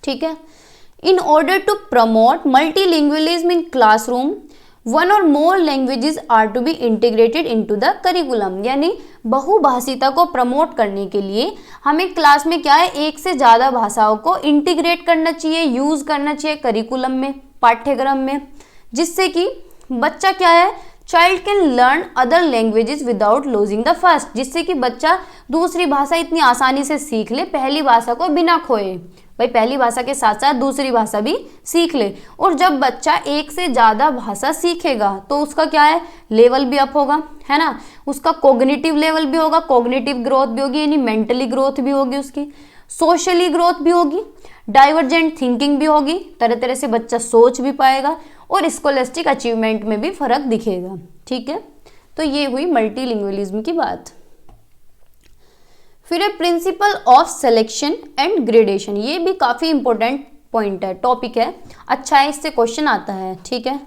ठीक है। In order to promote multilingualism in classroom 1 और more languages are to be integrated into the curriculum. यानी बहुभाषिता को प्रमोट करने के लिए हमें क्लास में क्या है एक से ज़्यादा भाषाओं को इंटीग्रेट करना चाहिए, यूज़ करना चाहिए करिकुलम में, पाठ्यक्रम में, जिससे कि बच्चा क्या है child can learn other languages without losing the first, जिससे कि बच्चा दूसरी भाषा इतनी आसानी से सीख ले पहली भाषा को बिना खोए। भाई पहली भाषा के साथ साथ दूसरी भाषा भी सीख ले। और जब बच्चा एक से ज़्यादा भाषा सीखेगा तो उसका क्या है लेवल भी अप होगा, है ना, उसका कॉग्निटिव लेवल भी होगा, कॉग्निटिव ग्रोथ भी होगी, यानी मेंटली ग्रोथ भी होगी उसकी, सोशली ग्रोथ भी होगी, डाइवर्जेंट थिंकिंग भी होगी, तरह तरह से बच्चा सोच भी पाएगा, और स्कॉलस्टिक अचीवमेंट में भी फर्क दिखेगा, ठीक है। तो ये हुई मल्टीलिंग्विलिज्म की बात। फिर है principle of selection and gradation. ये भी काफ़ी इंपॉर्टेंट पॉइंट है, टॉपिक है, अच्छा है, इससे क्वेश्चन आता है, ठीक है।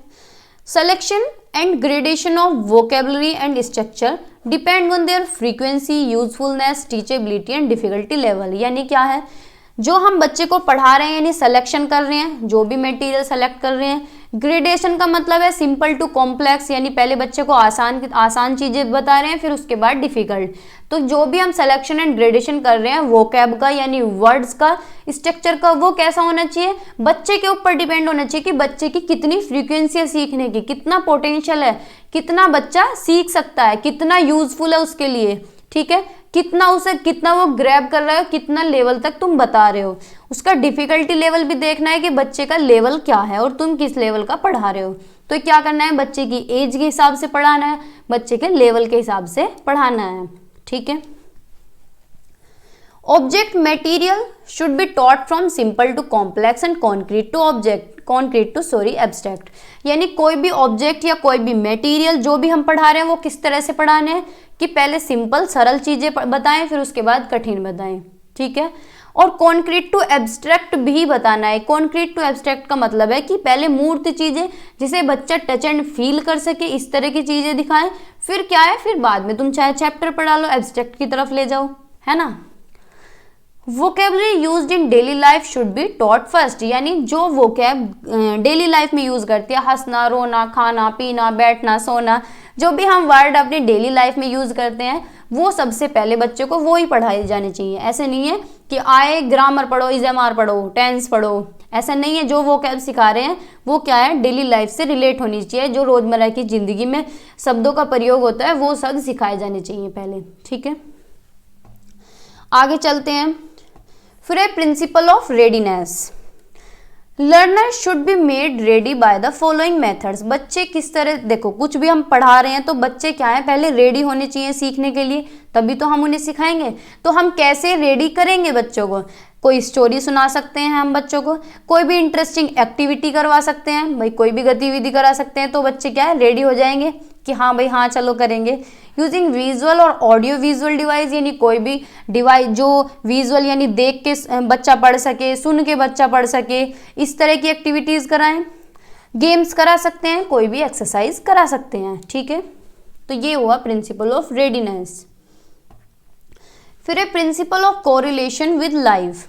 Selection and gradation of vocabulary and structure depend on their frequency, usefulness, teachability and difficulty level. यानी क्या है, जो हम बच्चे को पढ़ा रहे हैं यानी सिलेक्शन कर रहे हैं, जो भी मटेरियल सेलेक्ट कर रहे हैं। ग्रेडेशन का मतलब है सिंपल टू कॉम्प्लेक्स, यानी पहले बच्चे को आसान चीज़ें बता रहे हैं फिर उसके बाद डिफिकल्ट। तो जो भी हम सिलेक्शन एंड ग्रेडेशन कर रहे हैं वोकैब का यानी वर्ड्स का, स्ट्रक्चर का, वो कैसा होना चाहिए, बच्चे के ऊपर डिपेंड होना चाहिए कि बच्चे की कितनी फ्रीक्वेंसी है सीखने की, कितना पोटेंशियल है, कितना बच्चा सीख सकता है, कितना यूजफुल है उसके लिए, ठीक है, कितना वो ग्रैब कर रहा है, कितना लेवल तक तुम बता रहे हो। उसका डिफिकल्टी लेवल भी देखना है कि बच्चे का लेवल क्या है और तुम किस लेवल का पढ़ा रहे हो। तो क्या करना है, बच्चे की एज के हिसाब से पढ़ाना है, बच्चे के लेवल के हिसाब से पढ़ाना है, ठीक है। Object material should be taught from simple to complex and concrete to abstract. यानी कोई भी ऑब्जेक्ट या कोई भी मटेरियल जो भी हम पढ़ा रहे हैं वो किस तरह से पढ़ाने हैं कि पहले सिंपल सरल चीजें बताएं फिर उसके बाद कठिन बताएं, ठीक है। और कॉन्क्रीट टू एब्स्ट्रैक्ट भी बताना है। कॉन्क्रीट टू एब्स्ट्रैक्ट का मतलब है कि पहले मूर्त चीजें जिसे बच्चा टच एंड फील कर सके, इस तरह की चीजें दिखाएं, फिर क्या है, फिर बाद में तुम चाहे चैप्टर पढ़ा लो, एब्स्ट्रैक्ट की तरफ ले जाओ, है ना। Vocabulary used in daily life should be taught first. यानी जो वोकैब डेली लाइफ में यूज करते हैं, हंसना, रोना, खाना, पीना, बैठना, सोना, जो भी हम वर्ड अपनी डेली लाइफ में यूज करते हैं वो सबसे पहले बच्चे को वो ही पढ़ाए जाने चाहिए। ऐसे नहीं है कि आए ग्रामर पढ़ो, इज़ेमार पढ़ो, टेंस पढ़ो, ऐसा नहीं है। जो वोकैब सिखा रहे हैं वो क्या है, डेली लाइफ से रिलेट होनी चाहिए, जो रोजमर्रा की जिंदगी में शब्दों का प्रयोग होता है वो शब्द सिखाए जाने चाहिए पहले, ठीक है। आगे चलते हैं। फिर है principle of readiness. Learner should be made ready by the following methods. बच्चे किस तरह, देखो कुछ भी हम पढ़ा रहे हैं तो बच्चे क्या है, पहले रेडी होने चाहिए सीखने के लिए, तभी तो हम उन्हें सिखाएंगे। तो हम कैसे रेडी करेंगे बच्चों को, कोई स्टोरी सुना सकते हैं हम बच्चों को, कोई भी इंटरेस्टिंग एक्टिविटी करवा सकते हैं, भाई कोई भी गतिविधि करा सकते हैं, तो बच्चे क्या है रेडी हो जाएंगे कि हाँ भाई हाँ चलो करेंगे। यूजिंग विजुअल और ऑडियो विजुअल डिवाइस, यानी कोई भी डिवाइस जो विजुअल यानी देख के बच्चा पढ़ सके, सुन के बच्चा पढ़ सके, इस तरह की एक्टिविटीज़ कराएं। गेम्स करा सकते हैं, कोई भी एक्सरसाइज करा सकते हैं, ठीक है। तो ये हुआ प्रिंसिपल ऑफ रेडीनेस। फिर है principle of correlation with life.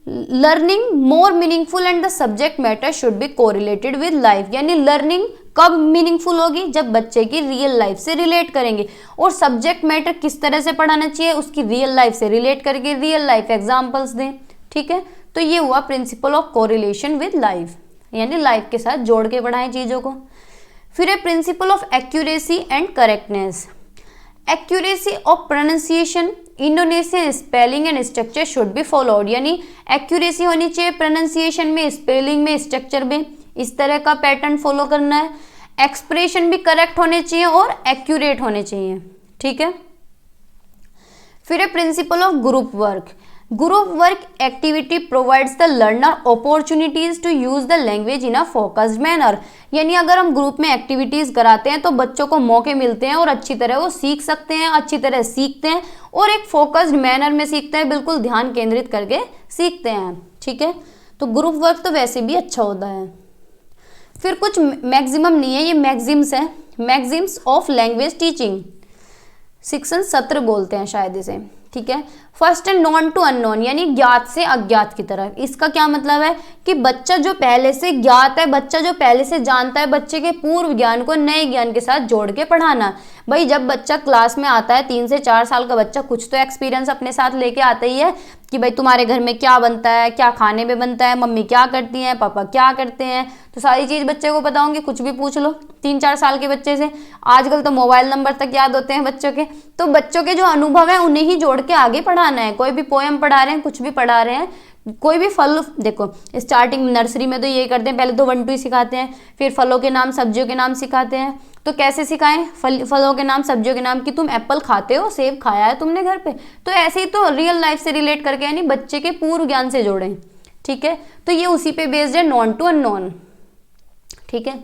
Learning more meaningful and the subject matter should be correlated with life, यानी लर्निंग कब मीनिंगफुल होगी, जब बच्चे की रियल लाइफ से रिलेट करेंगे। और सब्जेक्ट मैटर किस तरह से पढ़ाना चाहिए, उसकी रियल लाइफ से रिलेट करके रियल लाइफ एग्जांपल्स दें। ठीक है, तो ये हुआ principle of correlation with life, यानी लाइफ के साथ जोड़ के पढ़ाएं चीज़ों को। फिर है principle of accuracy and correctness. Accuracy of pronunciation, Indonesian spelling and structure should be followed, यानी एक्यूरेसी होनी चाहिए प्रोनाउंसिएशन में, स्पेलिंग में, स्ट्रक्चर में, इस तरह का पैटर्न फॉलो करना है। एक्सप्रेशन भी करेक्ट होने चाहिए और एक्यूरेट होने चाहिए। ठीक है, फिर है principle of group work. Group work activity provides the learner opportunities to use the language in a focused manner, यानी अगर हम ग्रुप में एक्टिविटीज कराते हैं तो बच्चों को मौके मिलते हैं और अच्छी तरह वो सीख सकते हैं, अच्छी तरह सीखते हैं और एक फोकस्ड मैनर में सीखते हैं, बिल्कुल ध्यान केंद्रित करके सीखते हैं। ठीक है, तो ग्रुप वर्क तो वैसे भी अच्छा होता है। फिर कुछ मैक्सिमम नहीं है, ये मैक्सिम्स है, मैक्सिम्स ऑफ लैंग्वेज टीचिंग, शिक्षण सत्र बोलते हैं शायद इसे। ठीक है, फर्स्ट है नॉन टू अननोन, यानी ज्ञात से अज्ञात की तरफ। इसका क्या मतलब है कि बच्चा जो पहले से ज्ञात है, बच्चा जो पहले से जानता है, बच्चे के पूर्व ज्ञान को नए ज्ञान के साथ जोड़ के पढ़ाना। भाई जब बच्चा क्लास में आता है, 3 से 4 साल का बच्चा, कुछ तो एक्सपीरियंस अपने साथ लेके आता ही है कि भाई तुम्हारे घर में क्या बनता है, क्या खाने में बनता है, मम्मी क्या करती हैं, पापा क्या करते हैं, तो सारी चीज़ बच्चे को पता होंगी। कुछ भी पूछ लो 3-4 साल के बच्चे से, आजकल तो मोबाइल नंबर तक याद होते हैं बच्चों के। तो बच्चों के जो अनुभव है उन्हें ही जोड़ के आगे पढ़ाना है। कोई भी पोएम पढ़ा रहे हैं, कुछ भी पढ़ा रहे हैं, कोई भी फल, देखो स्टार्टिंग नर्सरी में तो ये करते हैं, पहले तो 1 2 सिखाते हैं, फिर फलों के नाम, सब्जियों के नाम सिखाते हैं। तो कैसे सिखाएं फलों के नाम, सब्जियों के नाम, कि तुम एप्पल खाते हो, सेब खाया है तुमने घर पे, तो ऐसे ही तो रियल लाइफ से रिलेट करके, यानी बच्चे के पूर्व ज्ञान से जोड़ें। ठीक है, तो ये उसी पे बेस्ड है, नॉन टू अननोन। ठीक है,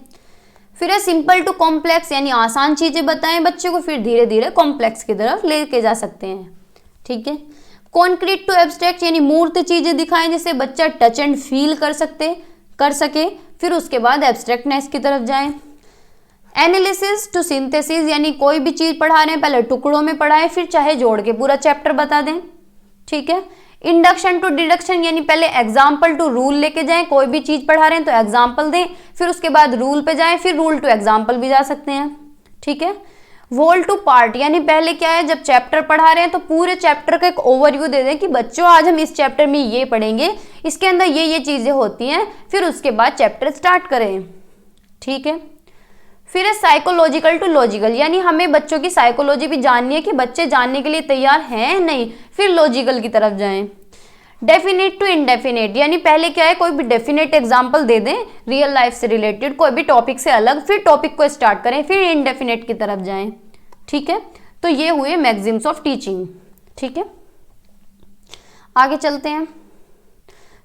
फिर है सिंपल टू कॉम्प्लेक्स, यानी आसान चीजें बताएं बच्चे को, फिर धीरे धीरे कॉम्प्लेक्स की तरफ लेके जा सकते हैं। ठीक है, कॉन्क्रीट टू एब्स्ट्रैक्ट, यानी मूर्त चीजें दिखाएं जिससे बच्चा टच एंड फील कर सके, फिर उसके बाद एब्स्ट्रैक्टनेस की तरफ जाएं। एनालिसिस टू सिंथेसिस, यानी कोई भी चीज पढ़ा रहे हैं पहले टुकड़ों में पढ़ाएं, फिर चाहे जोड़ के पूरा चैप्टर बता दें। ठीक है, इंडक्शन टू डिडक्शन, यानी पहले एग्जाम्पल टू रूल लेके जाएं, कोई भी चीज पढ़ा रहे हैं तो एग्जाम्पल दें, फिर उसके बाद रूल पे जाएं, फिर रूल टू एग्जाम्पल भी जा सकते हैं। ठीक है, वोल टू पार्ट, यानी पहले क्या है, जब चैप्टर पढ़ा रहे हैं तो पूरे चैप्टर का एक ओवरव्यू दे दें कि बच्चों आज हम इस चैप्टर में ये पढ़ेंगे, इसके अंदर ये चीजें होती हैं, फिर उसके बाद चैप्टर स्टार्ट करें। ठीक है, फिर है साइकोलॉजिकल टू लॉजिकल, यानी हमें बच्चों की साइकोलॉजी भी जाननी है कि बच्चे जानने के लिए तैयार हैं नहीं, फिर लॉजिकल की तरफ जाएं। डेफिनेट टू इनडेफिनेट, यानी पहले क्या है, कोई भी डेफिनेट एग्जांपल दे दें रियल लाइफ से रिलेटेड, कोई भी टॉपिक से अलग, फिर टॉपिक को स्टार्ट करें, फिर इनडेफिनेट की तरफ जाएं। ठीक है, तो ये हुए मैक्सिम्स ऑफ टीचिंग। ठीक है, आगे चलते हैं।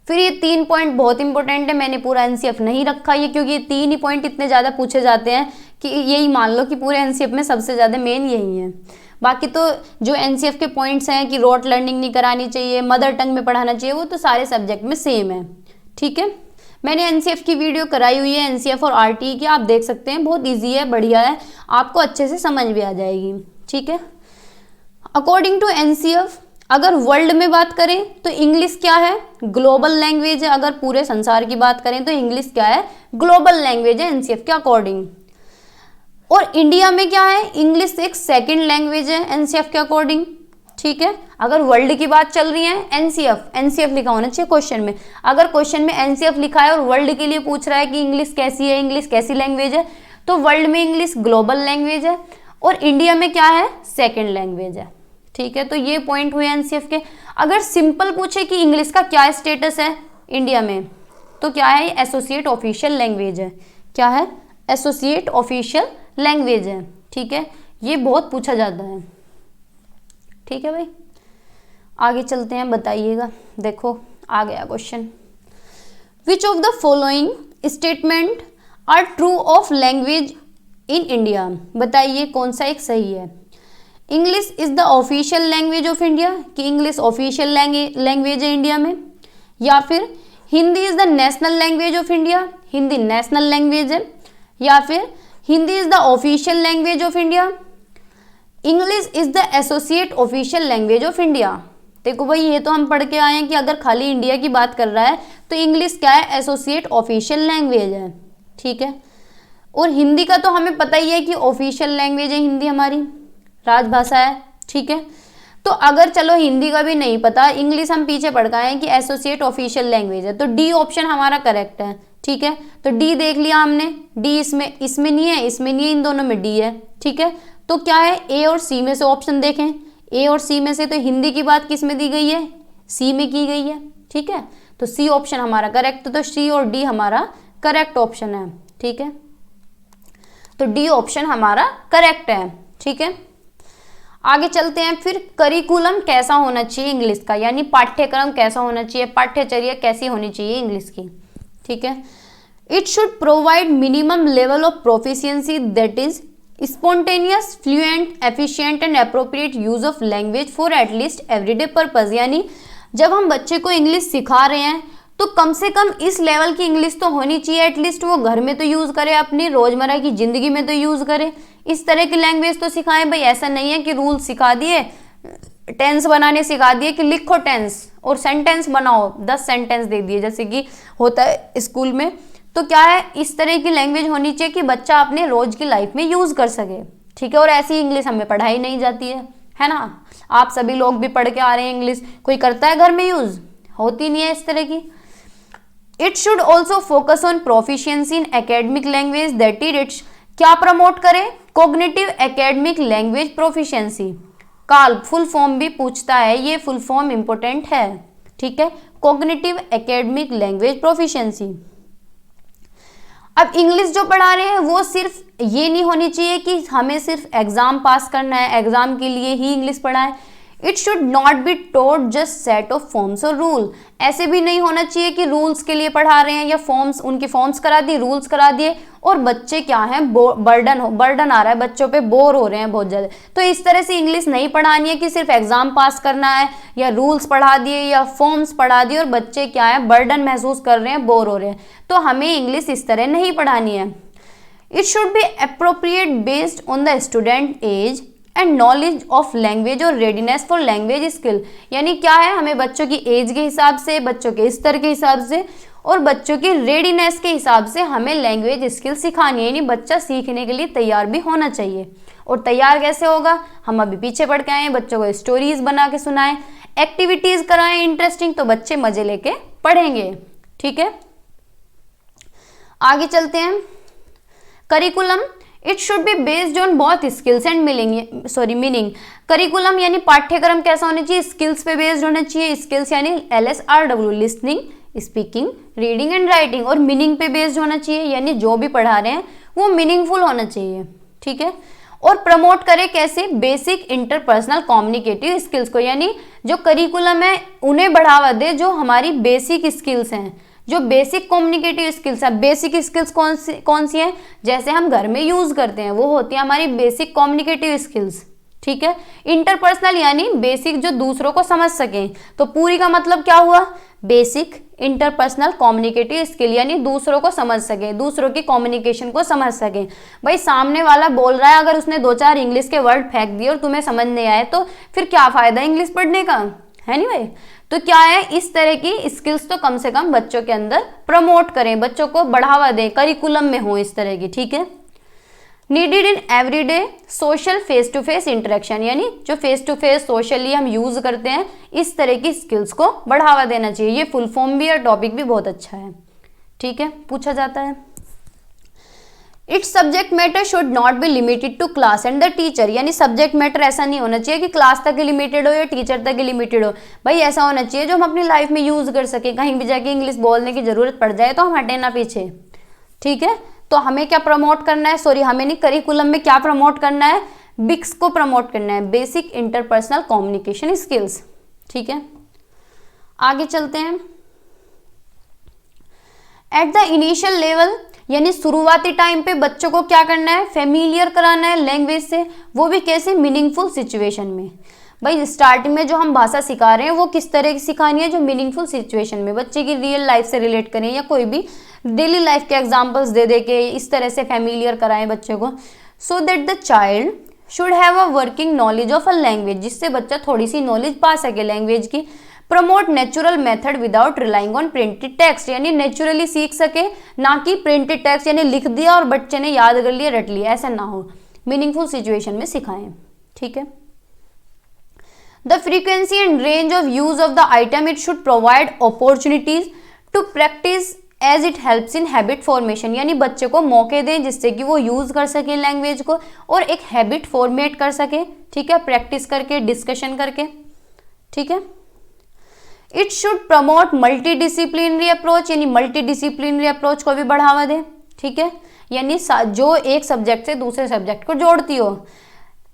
फिर ये 3 पॉइंट बहुत इंपॉर्टेंट है, मैंने पूरा एनसीएफ नहीं रखा ये, क्योंकि ये 3 ही पॉइंट इतने ज़्यादा पूछे जाते हैं कि यही मान लो कि पूरे एनसीएफ में सबसे ज़्यादा मेन यही है। बाकी तो जो एनसीएफ के पॉइंट्स हैं कि रोट लर्निंग नहीं करानी चाहिए, मदर टंग में पढ़ाना चाहिए, वो तो सारे सब्जेक्ट में सेम है। ठीक है, मैंने एनसीएफ की वीडियो कराई हुई है, एनसीएफ और आरटीई की, आप देख सकते हैं, बहुत ईजी है, बढ़िया है, आपको अच्छे से समझ भी आ जाएगी। ठीक है, अकॉर्डिंग टू एनसीएफ अगर वर्ल्ड में बात करें तो इंग्लिश क्या है, ग्लोबल लैंग्वेज है। अगर पूरे संसार की बात करें तो इंग्लिश क्या है, ग्लोबल लैंग्वेज है एनसीएफ के अकॉर्डिंग। और इंडिया में क्या है, इंग्लिश एक सेकंड लैंग्वेज है एनसीएफ के अकॉर्डिंग। ठीक है, अगर वर्ल्ड की बात चल रही है, एनसीएफ लिखा होना चाहिए क्वेश्चन में। अगर क्वेश्चन में एनसीएफ लिखा है और वर्ल्ड के लिए पूछ रहा है कि इंग्लिश कैसी है, इंग्लिश कैसी लैंग्वेज है, तो वर्ल्ड में इंग्लिश ग्लोबल लैंग्वेज है और इंडिया में क्या है, सेकेंड लैंग्वेज है। ठीक है, तो ये पॉइंट हुए एनसीएफ के। अगर सिंपल पूछे कि इंग्लिश का क्या स्टेटस है इंडिया में, तो क्या है, एसोसिएट ऑफिशियल लैंग्वेज है। क्या है, एसोसिएट ऑफिशियल लैंग्वेज है। ठीक है, ये बहुत पूछा जाता है। ठीक है भाई, आगे चलते हैं, बताइएगा। देखो आ गया question, which of the following statement are true of language in India, बताइए कौन सा एक सही है। English is the official language of India, कि इंग्लिश ऑफिशियल लैंग्वेज है इंडिया में, या फिर Hindi is the national language of India, Hindi national language है, या फिर Hindi is the official language of India, English is the associate official language of India. देखो भाई ये तो हम पढ़ के आए हैं कि अगर खाली इंडिया की बात कर रहा है तो इंग्लिश क्या है, एसोसिएट ऑफिशियल लैंग्वेज है, ठीक है। और हिंदी का तो हमें पता ही है कि ऑफिशियल लैंग्वेज है हिंदी, हमारी राजभाषा है, ठीक है। तो अगर चलो हिंदी का भी नहीं पता, इंग्लिश हम पीछे पढ़ गए हैं कि एसोसिएट ऑफिशियल लैंग्वेज है, तो डी ऑप्शन हमारा करेक्ट है, ठीक है। तो डी देख लिया हमने, डी इसमें नहीं है, इसमें नहीं है, इन दोनों में डी है, ठीक है। तो क्या है, ए और सी में से ऑप्शन देखें, ए और सी में से तो हिंदी की बात किस में दी गई है, सी में की गई है, ठीक है। तो सी ऑप्शन हमारा करेक्ट, तो सी और डी हमारा करेक्ट ऑप्शन है, ठीक है। तो डी ऑप्शन हमारा करेक्ट है, ठीक है। आगे चलते हैं फिर, करिकुलम कैसा होना चाहिए इंग्लिश का, यानी पाठ्यक्रम कैसा होना चाहिए, पाठ्यचर्या कैसी होनी चाहिए इंग्लिश की, ठीक है। It should provide minimum level of proficiency that is spontaneous, fluent, efficient and appropriate use of language for at least everyday purpose, यानी जब हम बच्चे को इंग्लिश सिखा रहे हैं तो कम से कम इस लेवल की इंग्लिश तो होनी चाहिए, एटलीस्ट वो घर में तो यूज़ करे, अपनी रोज़मर्रा की ज़िंदगी में तो यूज़ करे, इस तरह की लैंग्वेज तो सिखाएं भाई। ऐसा नहीं है कि रूल सिखा दिए, टेंस बनाने सिखा दिए कि लिखो टेंस और सेंटेंस बनाओ, 10 सेंटेंस दे दिए जैसे कि होता है स्कूल में। तो क्या है, इस तरह की लैंग्वेज होनी चाहिए कि बच्चा अपने रोज़ की लाइफ में यूज़ कर सके, ठीक है। और ऐसी इंग्लिश हमें पढ़ाई नहीं जाती है ना। आप सभी लोग भी पढ़ के आ रहे हैं इंग्लिश, कोई करता है घर में यूज़, होती नहीं है इस तरह की। It should also focus on proficiency in academic language that is, क्या प्रमोट करे, कॉग्निटिव एकेडमिक लैंग्वेज प्रोफिशिएंसी। काल फुल फॉर्म भी पूछता है, ये फुल फॉर्म इंपॉर्टेंट है, ठीक है, कॉग्निटिव एकेडमिक लैंग्वेज प्रोफिशिएंसी। अब इंग्लिश जो पढ़ा रहे हैं वो सिर्फ ये नहीं होनी चाहिए कि हमें सिर्फ एग्जाम पास करना है, एग्जाम के लिए ही इंग्लिश पढ़ाएं। It should not be taught just set of forms और रूल, ऐसे भी नहीं होना चाहिए कि रूल्स के लिए पढ़ा रहे हैं या फॉर्म्स, उनकी फॉर्म्स करा दिए, रूल्स करा दिए और बच्चे क्या हैं, बर्डन आ रहा है बच्चों पे, बोर हो रहे हैं बहुत ज़्यादा। तो इस तरह से इंग्लिश नहीं पढ़ानी है कि सिर्फ एग्जाम पास करना है या रूल्स पढ़ा दिए या फॉर्म्स पढ़ा दिए और बच्चे क्या है, बर्डन महसूस कर रहे हैं, बोर हो रहे हैं। तो हमें इंग्लिश इस तरह नहीं पढ़ानी है। It should be appropriate based on the student age and knowledge of language और रेडीनेस फॉर लैंग्वेज स्किल, यानी क्या है, हमें बच्चों की एज के हिसाब से, बच्चों के स्तर के हिसाब से और बच्चों की रेडीनेस के हिसाब से हमें लैंग्वेज स्किल सिखानी है, यानी बच्चा सीखने के लिए तैयार भी होना चाहिए। और तैयार कैसे होगा, हम अभी पीछे पढ़ के आए हैं, बच्चों को स्टोरीज बना के सुनाएं, एक्टिविटीज कराएं इंटरेस्टिंग, तो बच्चे मजे लेके पढ़ेंगे, ठीक है। आगे चलते हैं, curriculum it should be based on both skills and meaning. Curriculum यानी पाठ्यक्रम कैसा होना चाहिए, स्किल्स पे बेस्ड होना चाहिए, स्किल्स यानी LSRW, listening, speaking, reading and writing, और मीनिंग पे बेस्ड होना चाहिए, यानी जो भी पढ़ा रहे हैं वो मीनिंगफुल होना चाहिए, ठीक है। और प्रमोट करे कैसे, बेसिक इंटरपर्सनल कम्युनिकेटिव स्किल्स को, यानी जो करिकुलम है उन्हें बढ़ावा दे जो हमारी बेसिक स्किल्स हैं, जो बेसिक कम्युनिकेटिव स्किल्स है। बेसिक स्किल्स कौन सी हैं, जैसे हम घर में यूज करते हैं वो होती है हमारी बेसिक कम्युनिकेटिव स्किल्स, ठीक है। इंटरपर्सनल यानी बेसिक जो दूसरों को समझ सकें, तो पूरी का मतलब क्या हुआ, बेसिक इंटरपर्सनल कम्युनिकेटिव स्किल, यानी दूसरों को समझ सके, दूसरों की कम्युनिकेशन को समझ सके। भाई सामने वाला बोल रहा है, अगर उसने 2-4 इंग्लिश के वर्ड फेंक दिए और तुम्हें समझ नहीं आए तो फिर क्या फायदा इंग्लिश पढ़ने का, है नहीं भाई। तो क्या है, इस तरह की स्किल्स तो कम से कम बच्चों के अंदर प्रमोट करें, बच्चों को बढ़ावा दें, करिकुलम में हो इस तरह की, ठीक है। Needed in everyday social face to face interaction, यानी जो फेस टू फेस सोशली हम यूज करते हैं, इस तरह की स्किल्स को बढ़ावा देना चाहिए। ये फुल फॉर्म भी और टॉपिक भी बहुत अच्छा है, ठीक है, पूछा जाता है। Its subject matter should not be limited to class and the teacher, यानी सब्जेक्ट मैटर ऐसा नहीं होना चाहिए कि क्लास तक लिमिटेड हो या टीचर तक लिमिटेड हो। भाई ऐसा होना चाहिए जो हम अपनी लाइफ में यूज कर सके, कहीं भी जाके इंग्लिश बोलने की जरूरत पड़ जाए तो हम हटे ना पीछे, ठीक है। तो हमें क्या प्रमोट करना है, सॉरी हमें नहीं, करिकुलम में क्या प्रमोट करना है, बिक्स को प्रमोट करना है, बेसिक इंटरपर्सनल कम्युनिकेशन स्किल्स, ठीक है। आगे चलते हैं, एट द इनिशियल लेवल, यानी शुरुआती टाइम पे बच्चों को क्या करना है, फेमिलियर कराना है लैंग्वेज से, वो भी कैसे, मीनिंगफुल सिचुएशन में। भाई स्टार्टिंग में जो हम भाषा सिखा रहे हैं वो किस तरह की सिखानी है, जो मीनिंगफुल सिचुएशन में बच्चे की रियल लाइफ से रिलेट करें या कोई भी डेली लाइफ के एग्जांपल्स दे के इस तरह से फेमिलियर कराएं बच्चों को, so that the child should have a working knowledge of a language, जिससे बच्चा थोड़ी सी नॉलेज पा सके लैंग्वेज की। Promote natural method without relying on printed text, यानी नेचुरली सीख सके, ना कि प्रिंटेड टेक्स्ट यानी लिख दिया और बच्चे ने याद कर लिया रट लिया, ऐसा ना हो, मीनिंगफुल सिचुएशन में सिखाएं। ठीक है। The frequency and range of use of the item, it should provide opportunities to practise as it helps in habit formation, यानी बच्चे को मौके दें जिससे कि वो यूज कर सके लैंग्वेज को और एक हैबिट फॉर्मेट कर सके। ठीक है, प्रैक्टिस करके, डिस्कशन करके। ठीक है। It should promote multi disciplinary approach, यानी मल्टी डिसिप्लिनरी अप्रोच को भी बढ़ावा दे। ठीक है, यानी जो एक सब्जेक्ट से दूसरे सब्जेक्ट को जोड़ती हो,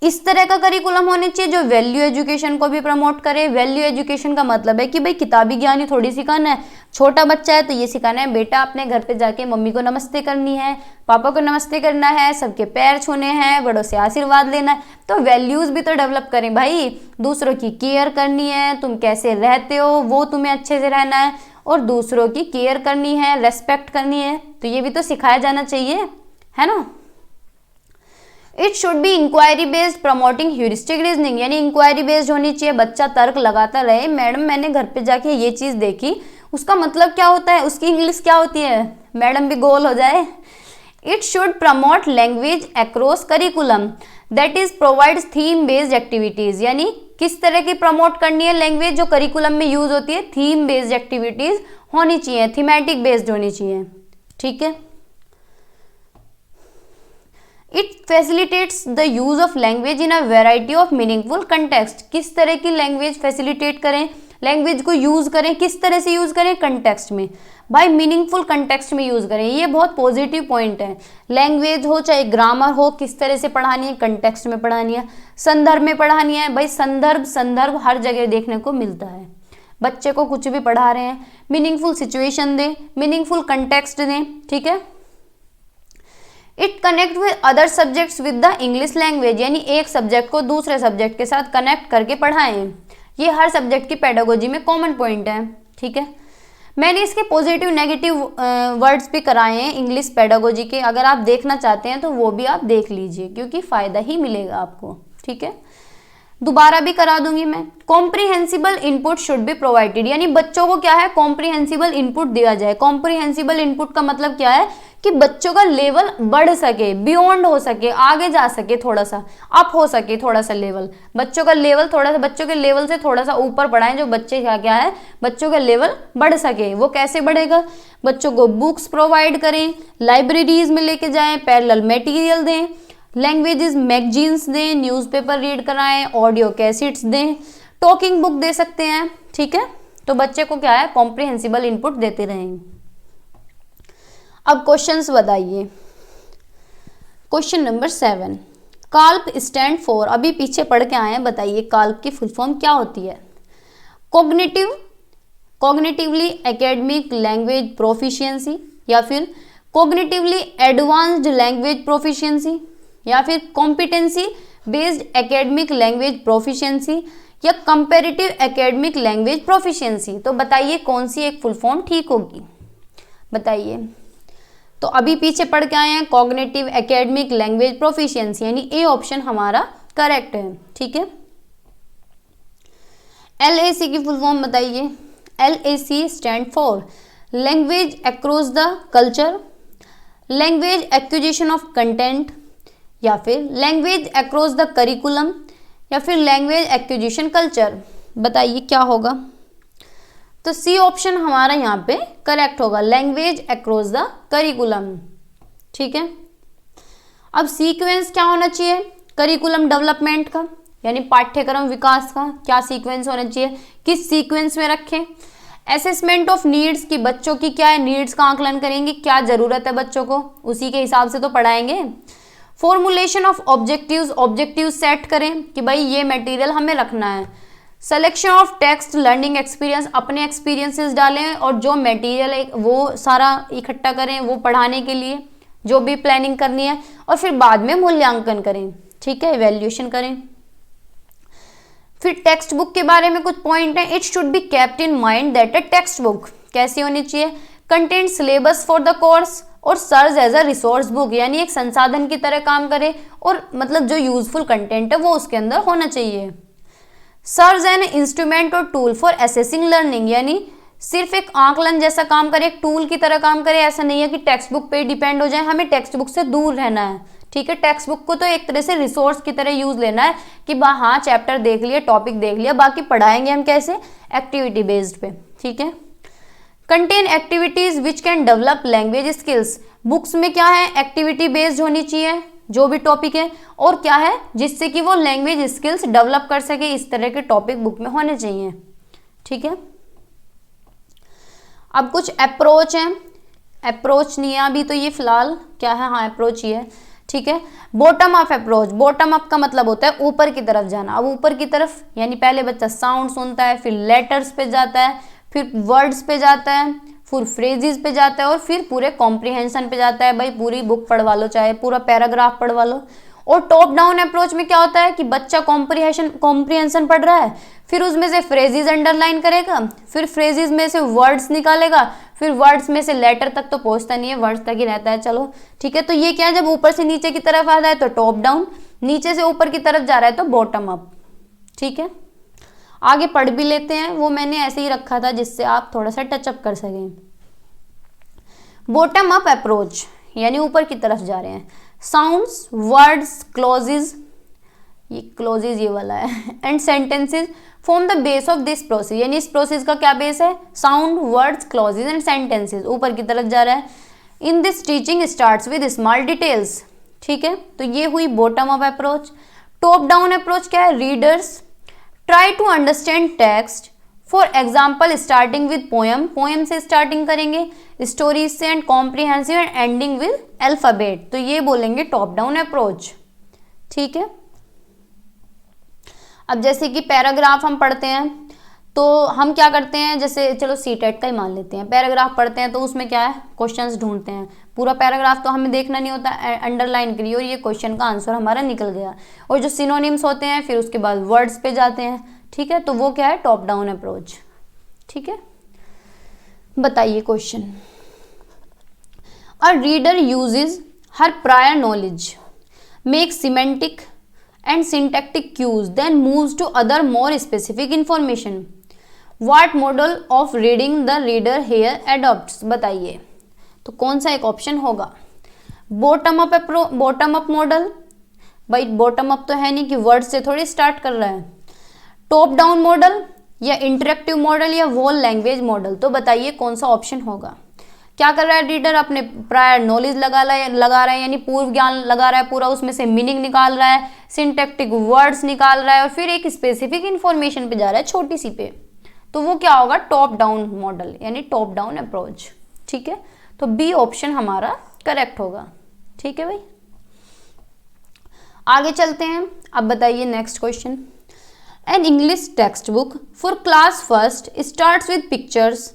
इस तरह का करिकुलम होने चाहिए जो वैल्यू एजुकेशन को भी प्रमोट करे। वैल्यू एजुकेशन का मतलब है कि भाई किताबी ज्ञान ही थोड़ी सिखाना है, छोटा बच्चा है तो ये सिखाना है बेटा अपने घर पे जाके मम्मी को नमस्ते करनी है, पापा को नमस्ते करना है, सबके पैर छूने हैं, बड़ों से आशीर्वाद लेना है। तो वैल्यूज भी तो डेवलप करें भाई, दूसरों की केयर करनी है, तुम कैसे रहते हो वो तुम्हें अच्छे से रहना है, और दूसरों की केयर करनी है, रेस्पेक्ट करनी है, तो ये भी तो सिखाया जाना चाहिए, है ना। It should be inquiry based promoting heuristic reasoning, यानी इंक्वायरी बेस्ड होनी चाहिए, बच्चा तर्क लगाता रहे, मैडम मैंने घर पे जाके ये चीज देखी, उसका मतलब क्या होता है, उसकी इंग्लिश क्या होती है, मैडम भी गोल हो जाए। It should promote language across curriculum, that is provides theme based activities, यानी किस तरह की प्रमोट करनी है लैंग्वेज जो करिकुलम में यूज होती है, थीम बेस्ड एक्टिविटीज होनी चाहिए, थीमेटिक बेस्ड होनी चाहिए। ठीक है। It facilitates the use of language in a variety of meaningful context, किस तरह की लैंग्वेज फैसिलिटेट करें, लैंग्वेज को यूज करें, किस तरह से यूज करें, कंटेक्स्ट में, भाई मीनिंगफुल कंटेक्स्ट में यूज करें, ये बहुत पॉजिटिव पॉइंट है। लैंग्वेज हो चाहे ग्रामर हो, किस तरह से पढ़ानी है, कंटेक्स्ट में पढ़ानी है, संदर्भ में पढ़ानी है, भाई संदर्भ हर जगह देखने को मिलता है। बच्चे को कुछ भी पढ़ा रहे हैं, मीनिंगफुल सिचुएशन दें, मीनिंगफुल कंटेक्स्ट दें। ठीक है। It connect with other subjects with the English language, यानी एक सब्जेक्ट को दूसरे सब्जेक्ट के साथ कनेक्ट करके पढ़ाएं, ये हर सब्जेक्ट की पेडागोजी में कॉमन पॉइंट है। ठीक है। मैंने इसके पॉजिटिव नेगेटिव वर्ड्स भी कराए हैं इंग्लिश पेडागोजी के, अगर आप देखना चाहते हैं तो वो भी आप देख लीजिए क्योंकि फायदा ही मिलेगा आपको। ठीक है, दोबारा भी करा दूंगी मैं। Comprehensible input should be provided, यानी बच्चों को क्या है, कॉम्प्रिहेंसिबल इनपुट दिया जाए। कॉम्प्रिहेंसिबल इनपुट का मतलब क्या है कि बच्चों का लेवल बढ़ सके, बियॉन्ड हो सके, आगे जा सके, थोड़ा सा अप हो सके, थोड़ा सा लेवल, बच्चों का लेवल थोड़ा सा, बच्चों के लेवल से थोड़ा सा ऊपर पढ़ाएं, जो बच्चे क्या है बच्चों का लेवल बढ़ सके। वो कैसे बढ़ेगा, बच्चों को बुक्स प्रोवाइड करें, लाइब्रेरीज में लेके जाएं, पैरेलल मटेरियल दें, लैंग्वेजेस मैगजीन्स दें, न्यूज़पेपर रीड कराएं, ऑडियो कैसेट्स दें, टॉकिंग बुक दे सकते हैं। ठीक है, तो बच्चे को क्या है, कॉम्प्रिहेंसिबल इनपुट देते रहें। अब क्वेश्चंस बताइए। Question number 7, calf stand for, अभी पीछे पढ़ के आए हैं, बताइए काल्प की फुल फॉर्म क्या होती है। कॉग्निटिवली एकेडमिक लैंग्वेज प्रोफिशिएंसी, या फिर कॉग्निटिवली एडवांस्ड लैंग्वेज प्रोफिशिएंसी, या फिर competency based academic language proficiency, या कंपैरेटिव एकेडमिक लैंग्वेज प्रोफिशिएंसी। तो बताइए कौन सी एक फुल फॉर्म ठीक होगी, बताइए। तो अभी पीछे पढ़ के आए हैं कॉग्निटिव एकेडमिक लैंग्वेज प्रोफिशिएंसी, यानी ए ऑप्शन हमारा करेक्ट है। ठीक है, LAC की फुल फॉर्म बताइए। LAC stand for language across the culture, language acquisition of content, या फिर लैंग्वेज अक्रॉस द करिकुलम, या फिर लैंग्वेज एक्विजिशन कल्चर। बताइए क्या होगा। तो सी ऑप्शन हमारा यहाँ पे करेक्ट होगा, लैंग्वेज अक्रॉस द करिकुलम। ठीक है, अब सीक्वेंस क्या होना चाहिए करिकुलम डेवलपमेंट का, यानी पाठ्यक्रम विकास का क्या सीक्वेंस होना चाहिए, किस सीक्वेंस में रखें। असेसमेंट ऑफ नीड्स की, बच्चों की क्या है, नीड्स का आकलन करेंगे, क्या जरूरत है बच्चों को, उसी के हिसाब से तो पढ़ाएंगे। Formulation of objectives, objective set करें कि भाई ये मटेरियल हमें रखना है। Selection of text learning experience, अपने एक्सपीरियंसेस डालें और जो मटेरियल है वो सारा इकट्ठा करें वो पढ़ाने के लिए जो भी प्लानिंग करनी है, और फिर बाद में मूल्यांकन करें। ठीक है, इवैल्यूएशन करें। फिर टेक्स्ट बुक के बारे में कुछ पॉइंट है। It should be kept in mind that a text book कैसी होनी चाहिए, content syllabus for the course, और serve as a resource book, यानी एक संसाधन की तरह काम करे और मतलब जो यूजफुल कंटेंट है वो उसके अंदर होना चाहिए। सर्व्स एन इंस्ट्रूमेंट और टूल फॉर असेसिंग लर्निंग, यानी सिर्फ एक आकलन जैसा काम करे, एक टूल की तरह काम करे। ऐसा नहीं है कि टेक्स्ट बुक पे डिपेंड हो जाए, हमें टेक्स्ट बुक से दूर रहना है, ठीक है। टेक्स्ट बुक को तो एक तरह से रिसोर्स की तरह यूज लेना है कि हाँ चैप्टर देख लिया, टॉपिक देख लिया, बाकी पढ़ाएंगे हम कैसे, एक्टिविटी बेस्ड पे, ठीक है। Contain activities which can develop language skills, books में क्या है, एक्टिविटी बेस्ड होनी चाहिए जो भी टॉपिक है, और क्या है जिससे कि वो लैंग्वेज स्किल्स डेवलप कर सके, इस तरह के टॉपिक बुक में होने चाहिए, ठीक है। अब कुछ अप्रोच है, अप्रोच नहीं है अभी तो ये फिलहाल क्या है, हाँ अप्रोच ही है, ठीक है। Bottom up approach, bottom up का मतलब होता है ऊपर की तरफ जाना। अब ऊपर की तरफ यानी पहले बच्चा साउंड सुनता है, फिर लेटर्स पे जाता है, फिर वर्ड्स पे जाता है, फिर फ्रेजेस पे जाता है और फिर पूरे कॉम्प्रिहेंशन पे जाता है। भाई पूरी बुक पढ़वा लो, चाहे पूरा पैराग्राफ पढ़वा लो। और टॉप डाउन अप्रोच में क्या होता है कि बच्चा कॉम्प्रिहेंशन पढ़ रहा है, फिर उसमें से फ्रेजेस अंडरलाइन करेगा, फिर फ्रेजेस में से वर्ड्स निकालेगा, फिर वर्ड्स में से लेटर तक तो पहुंचता नहीं है, वर्ड्स तक ही रहता है, चलो ठीक है। तो ये क्या है, जब ऊपर से नीचे की तरफ आ जाए तो टॉप डाउन, नीचे से ऊपर की तरफ जा रहा है तो बॉटम अप, ठीक है। आगे पढ़ भी लेते हैं, वो मैंने ऐसे ही रखा था जिससे आप थोड़ा सा टचअप कर सकें। बॉटम अप अप्रोच यानी ऊपर की तरफ जा रहे हैं। साउंड्स, वर्ड्स, क्लॉजेज, ये क्लॉजेज ये वाला है, and sentences form the base of this process, यानी इस प्रोसेस का क्या बेस है, sound, words, clauses and sentences, ऊपर की तरफ जा रहा है। In this teaching starts with small details, ठीक है। तो ये हुई bottom up approach. Top down approach क्या है, readers try to understand text, for example starting with poem, poem से स्टार्टिंग करेंगे, स्टोरीज से, and comprehensive and ending with alphabet, तो ये बोलेंगे टॉप डाउन अप्रोच, ठीक है। अब जैसे कि पैराग्राफ हम पढ़ते हैं तो हम क्या करते हैं, जैसे चलो सीटेट का ही मान लेते हैं, पैराग्राफ पढ़ते हैं तो उसमें क्या है, क्वेश्चंस ढूंढते हैं। पूरा पैराग्राफ तो हमें देखना नहीं होता, अंडरलाइन करिए और ये क्वेश्चन का आंसर हमारा निकल गया। और जो सिनोनिम्स होते हैं फिर उसके बाद वर्ड्स पे जाते हैं, ठीक है। तो वो क्या है, टॉप डाउन अप्रोच, ठीक है। बताइए question. A reader uses her prior knowledge, make semantic and syntactic cues, then moves to other more specific information. What model of reading the reader here adopts? बताइए, तो कौन सा एक ऑप्शन होगा, bottom up model. भाई bottom up तो है नहीं कि वर्ड से थोड़ी स्टार्ट कर रहा है, टॉप डाउन मॉडल या इंटरेक्टिव मॉडल या होल लैंग्वेज मॉडल, तो बताइए कौन सा ऑप्शन होगा। क्या कर रहा है रीडर, अपने प्रायर नॉलेज लगा रहा है यानी पूर्व ज्ञान लगा रहा है पूरा, उसमें से मीनिंग निकाल रहा है, सिंटैक्टिक वर्ड्स निकाल रहा है और फिर एक स्पेसिफिक इंफॉर्मेशन पे जा रहा है छोटी सी पे, तो वो क्या होगा, टॉप डाउन मॉडल यानी टॉप डाउन अप्रोच, ठीक है। तो बी ऑप्शन हमारा करेक्ट होगा, ठीक है भाई। आगे चलते हैं, अब बताइए next question. An English text book for class first starts with pictures,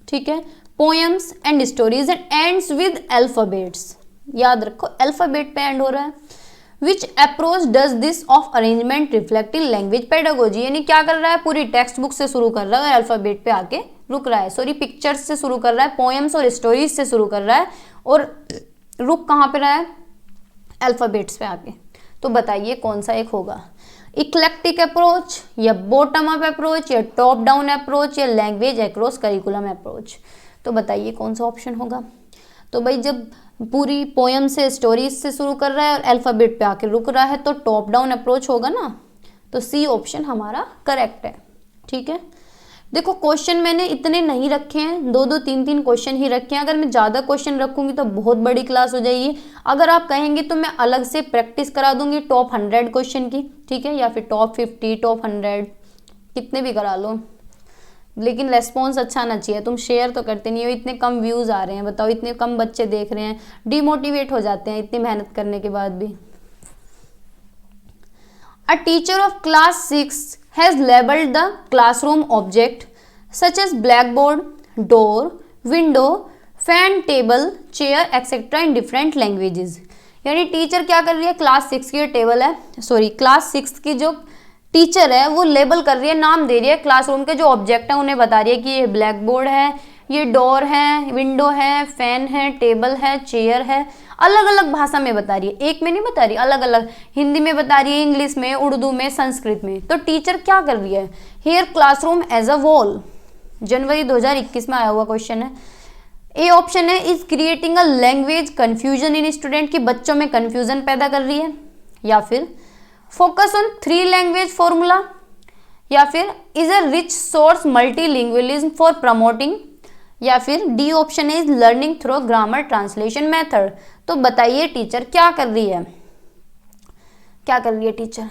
ठीक है, poems and stories and ends with alphabets, याद रखो अल्फाबेट पे एंड हो रहा है। Which approach does this of arrangement reflect in language pedagogy, यानी क्या कर रहा है, पूरी टेक्स्ट बुक से शुरू कर रहा है और अल्फाबेट पे आके रुक रहा है, सॉरी पिक्चर्स से शुरू कर रहा है, पोएम्स और स्टोरीज से शुरू कर रहा है और रुक कहाँ पे रहा है, अल्फाबेट्स पे आके। तो बताइए कौन सा एक होगा, इक्लेक्टिक अप्रोच या बॉटम अप अप्रोच या टॉप डाउन अप्रोच या लैंग्वेज अक्रॉस करिकुलम अप्रोच, तो बताइए कौन सा ऑप्शन होगा। तो भाई जब पूरी पोएम से स्टोरीज से शुरू कर रहा है और अल्फाबेट पे आके रुक रहा है तो टॉप डाउन अप्रोच होगा ना, तो सी ऑप्शन हमारा करेक्ट है, ठीक है। देखो क्वेश्चन मैंने इतने नहीं रखे हैं, 2-2, 3-3 क्वेश्चन ही रखे हैं। अगर मैं ज़्यादा क्वेश्चन रखूंगी तो बहुत बड़ी क्लास हो जाएगी। अगर आप कहेंगे तो मैं अलग से प्रैक्टिस करा दूंगी टॉप 100 क्वेश्चन की, ठीक है, या फिर टॉप 50, टॉप 100 कितने भी करा लो, लेकिन रेस्पॉन्स अच्छा आना चाहिए। तुम शेयर तो करते नहीं हो, इतने कम व्यूज़ आ रहे हैं, बताओ इतने कम बच्चे देख रहे हैं, डिमोटिवेट हो जाते हैं इतनी मेहनत करने के बाद भी। A teacher of class 6 has labeled the classroom object such as blackboard, door, window, fan, table, chair, etc. in different languages। यानी टीचर क्या कर रही है, क्लास 6 की टेबल है, सॉरी क्लास 6 की जो टीचर है वो लेबल कर रही है, नाम दे रही है क्लासरूम के जो ऑब्जेक्ट है उन्हें बता रही है कि ये ब्लैक बोर्ड है, ये डोर है, विंडो है, फैन है, टेबल है, चेयर है, अलग अलग भाषा में बता रही है, एक में नहीं बता रही, अलग अलग हिंदी में बता रही है, इंग्लिश में, उर्दू में, संस्कृत में। तो टीचर क्या कर रही है, here classroom as a wall, जनवरी 2021 में आया हुआ क्वेश्चन है। ए ऑप्शन है is creating a language confusion in student, की बच्चों में कंफ्यूजन पैदा कर रही है, या फिर फोकस ऑन 3 लैंग्वेज फॉर्मूला, या फिर is a rich source multilingualism for promoting, या फिर D option is learning through grammar translation method. तो बताइए टीचर क्या कर रही है, क्या कर रही है टीचर?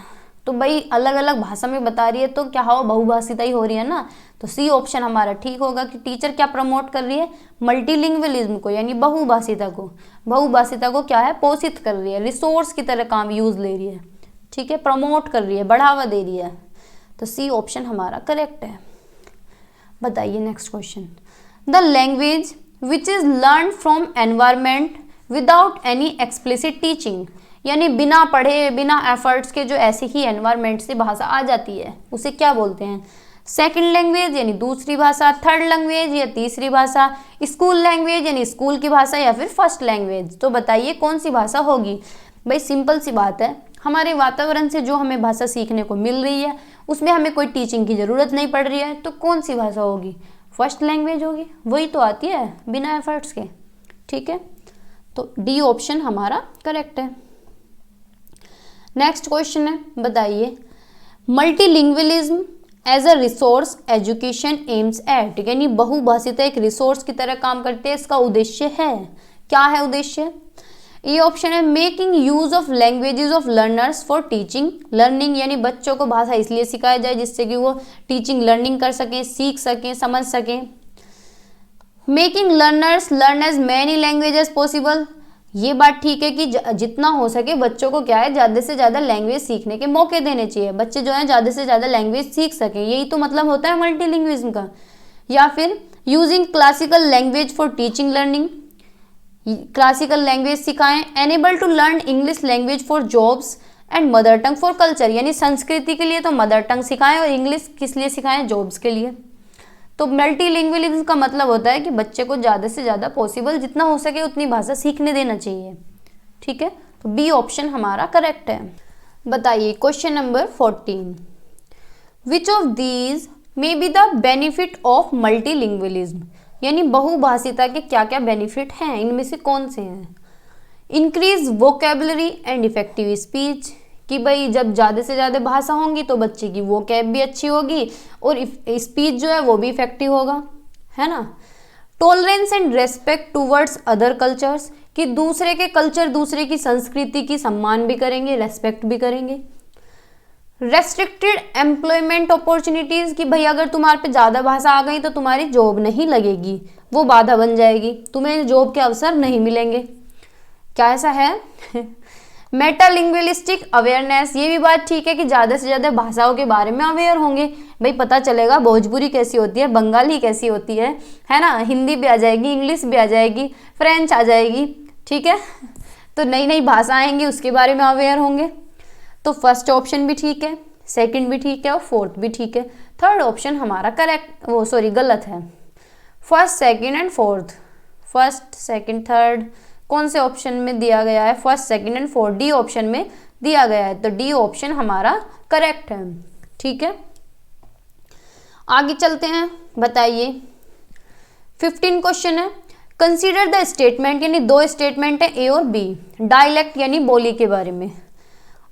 तो भाई अलग अलग भाषा में बता रही है तो क्या हो, बहुभाषिता ही हो रही है ना। तो सी ऑप्शन हमारा ठीक होगा कि टीचर क्या प्रमोट कर रही है, मल्टीलिंगुअलिज्म को, यानी बहुभाषिता को। बहुभाषिता को क्या है, पोषित कर रही है, रिसोर्स की तरह काम यूज ले रही है, ठीक है, प्रमोट कर रही है, बढ़ावा दे रही है। तो सी ऑप्शन हमारा करेक्ट है। बताइए next question, the language which is learn from environment without any explicit teaching, यानी बिना पढ़े बिना एफर्ट्स के जो ऐसी ही एनवायरमेंट से भाषा आ जाती है उसे क्या बोलते हैं? सेकंड लैंग्वेज यानी दूसरी भाषा, थर्ड लैंग्वेज या तीसरी भाषा, स्कूल लैंग्वेज यानी स्कूल की भाषा, या फिर फर्स्ट लैंग्वेज। तो बताइए कौन सी भाषा होगी? भाई सिंपल सी बात है, हमारे वातावरण से जो हमें भाषा सीखने को मिल रही है उसमें हमें कोई टीचिंग की ज़रूरत नहीं पड़ रही है, तो कौन सी भाषा होगी? फर्स्ट लैंग्वेज होगी, वही तो आती है बिना एफर्ट्स के, ठीक है। तो डी ऑप्शन हमारा करेक्ट है। नेक्स्ट क्वेश्चन है, बताइए multilingualism as a resource education aims at, यानी बहुभाषिता एक रिसोर्स की तरह काम करते हैं, इसका उद्देश्य है, क्या है उद्देश्य? ये ऑप्शन है making use of languages of learners for teaching learning, यानी बच्चों को भाषा इसलिए सिखाया जाए जिससे कि वो टीचिंग लर्निंग कर सकें, सीख सकें, समझ सकें। Making learners learn as many languages possible, ये बात ठीक है कि जितना हो सके बच्चों को क्या है, ज़्यादा से ज़्यादा लैंग्वेज सीखने के मौके देने चाहिए, बच्चे जो है ज़्यादा से ज़्यादा लैंग्वेज सीख सकें, यही तो मतलब होता है मल्टीलिंग्विज्म का। या फिर using classical language for teaching learning, classical language सिखाएं। Enable to learn English language for jobs and mother tongue for culture, यानी संस्कृति के लिए तो मदर टंग सिखाएं और इंग्लिश किस लिए सिखाएं, जॉब्स के लिए। तो मल्टीलिंगुअलिज्म का मतलब होता है कि बच्चे को ज़्यादा से ज़्यादा पॉसिबल जितना हो सके उतनी भाषा सीखने देना चाहिए, ठीक है। तो बी ऑप्शन हमारा करेक्ट है। बताइए question number 14, which of these may be the benefit of multilingualism, यानी बहुभाषिता के क्या क्या बेनिफिट हैं, इनमें से कौन से हैं? Increase vocabulary and effective speech, कि भाई जब ज़्यादा से ज़्यादा भाषा होंगी तो बच्चे की वोकैब भी अच्छी होगी और स्पीच जो है वो भी इफेक्टिव होगा, है ना। Tolerance and respect towards other cultures, कि दूसरे के कल्चर, दूसरे की संस्कृति की सम्मान भी करेंगे, रेस्पेक्ट भी करेंगे। रेस्ट्रिक्टेड एम्प्लॉयमेंट अपॉर्चुनिटीज़, कि भाई अगर तुम्हारे पे ज़्यादा भाषा आ गई तो तुम्हारी जॉब नहीं लगेगी, वो बाधा बन जाएगी, तुम्हें जॉब के अवसर नहीं मिलेंगे, क्या ऐसा है? मेटालिंग्विस्टिक अवेयरनेस, ये भी बात ठीक है कि ज़्यादा से ज़्यादा भाषाओं के बारे में अवेयर होंगे, भाई पता चलेगा भोजपुरी कैसी होती है, बंगाली कैसी होती है ना, हिंदी भी आ जाएगी, इंग्लिश भी आ जाएगी, फ्रेंच आ जाएगी, ठीक है। तो नई नई भाषा आएंगी उसके बारे में अवेयर होंगे। तो फर्स्ट ऑप्शन भी ठीक है, सेकंड भी ठीक है और फोर्थ भी ठीक है। थर्ड ऑप्शन हमारा करेक्ट, गलत है। First, second and fourth, first, second, third कौन से ऑप्शन में दिया गया है? First, second and fourth D option में दिया गया है, तो डी ऑप्शन हमारा करेक्ट है, ठीक है। आगे चलते हैं, बताइए 15 क्वेश्चन है, कंसीडर द स्टेटमेंट, यानी दो स्टेटमेंट है ए और बी, डायलेक्ट यानी बोली के बारे में।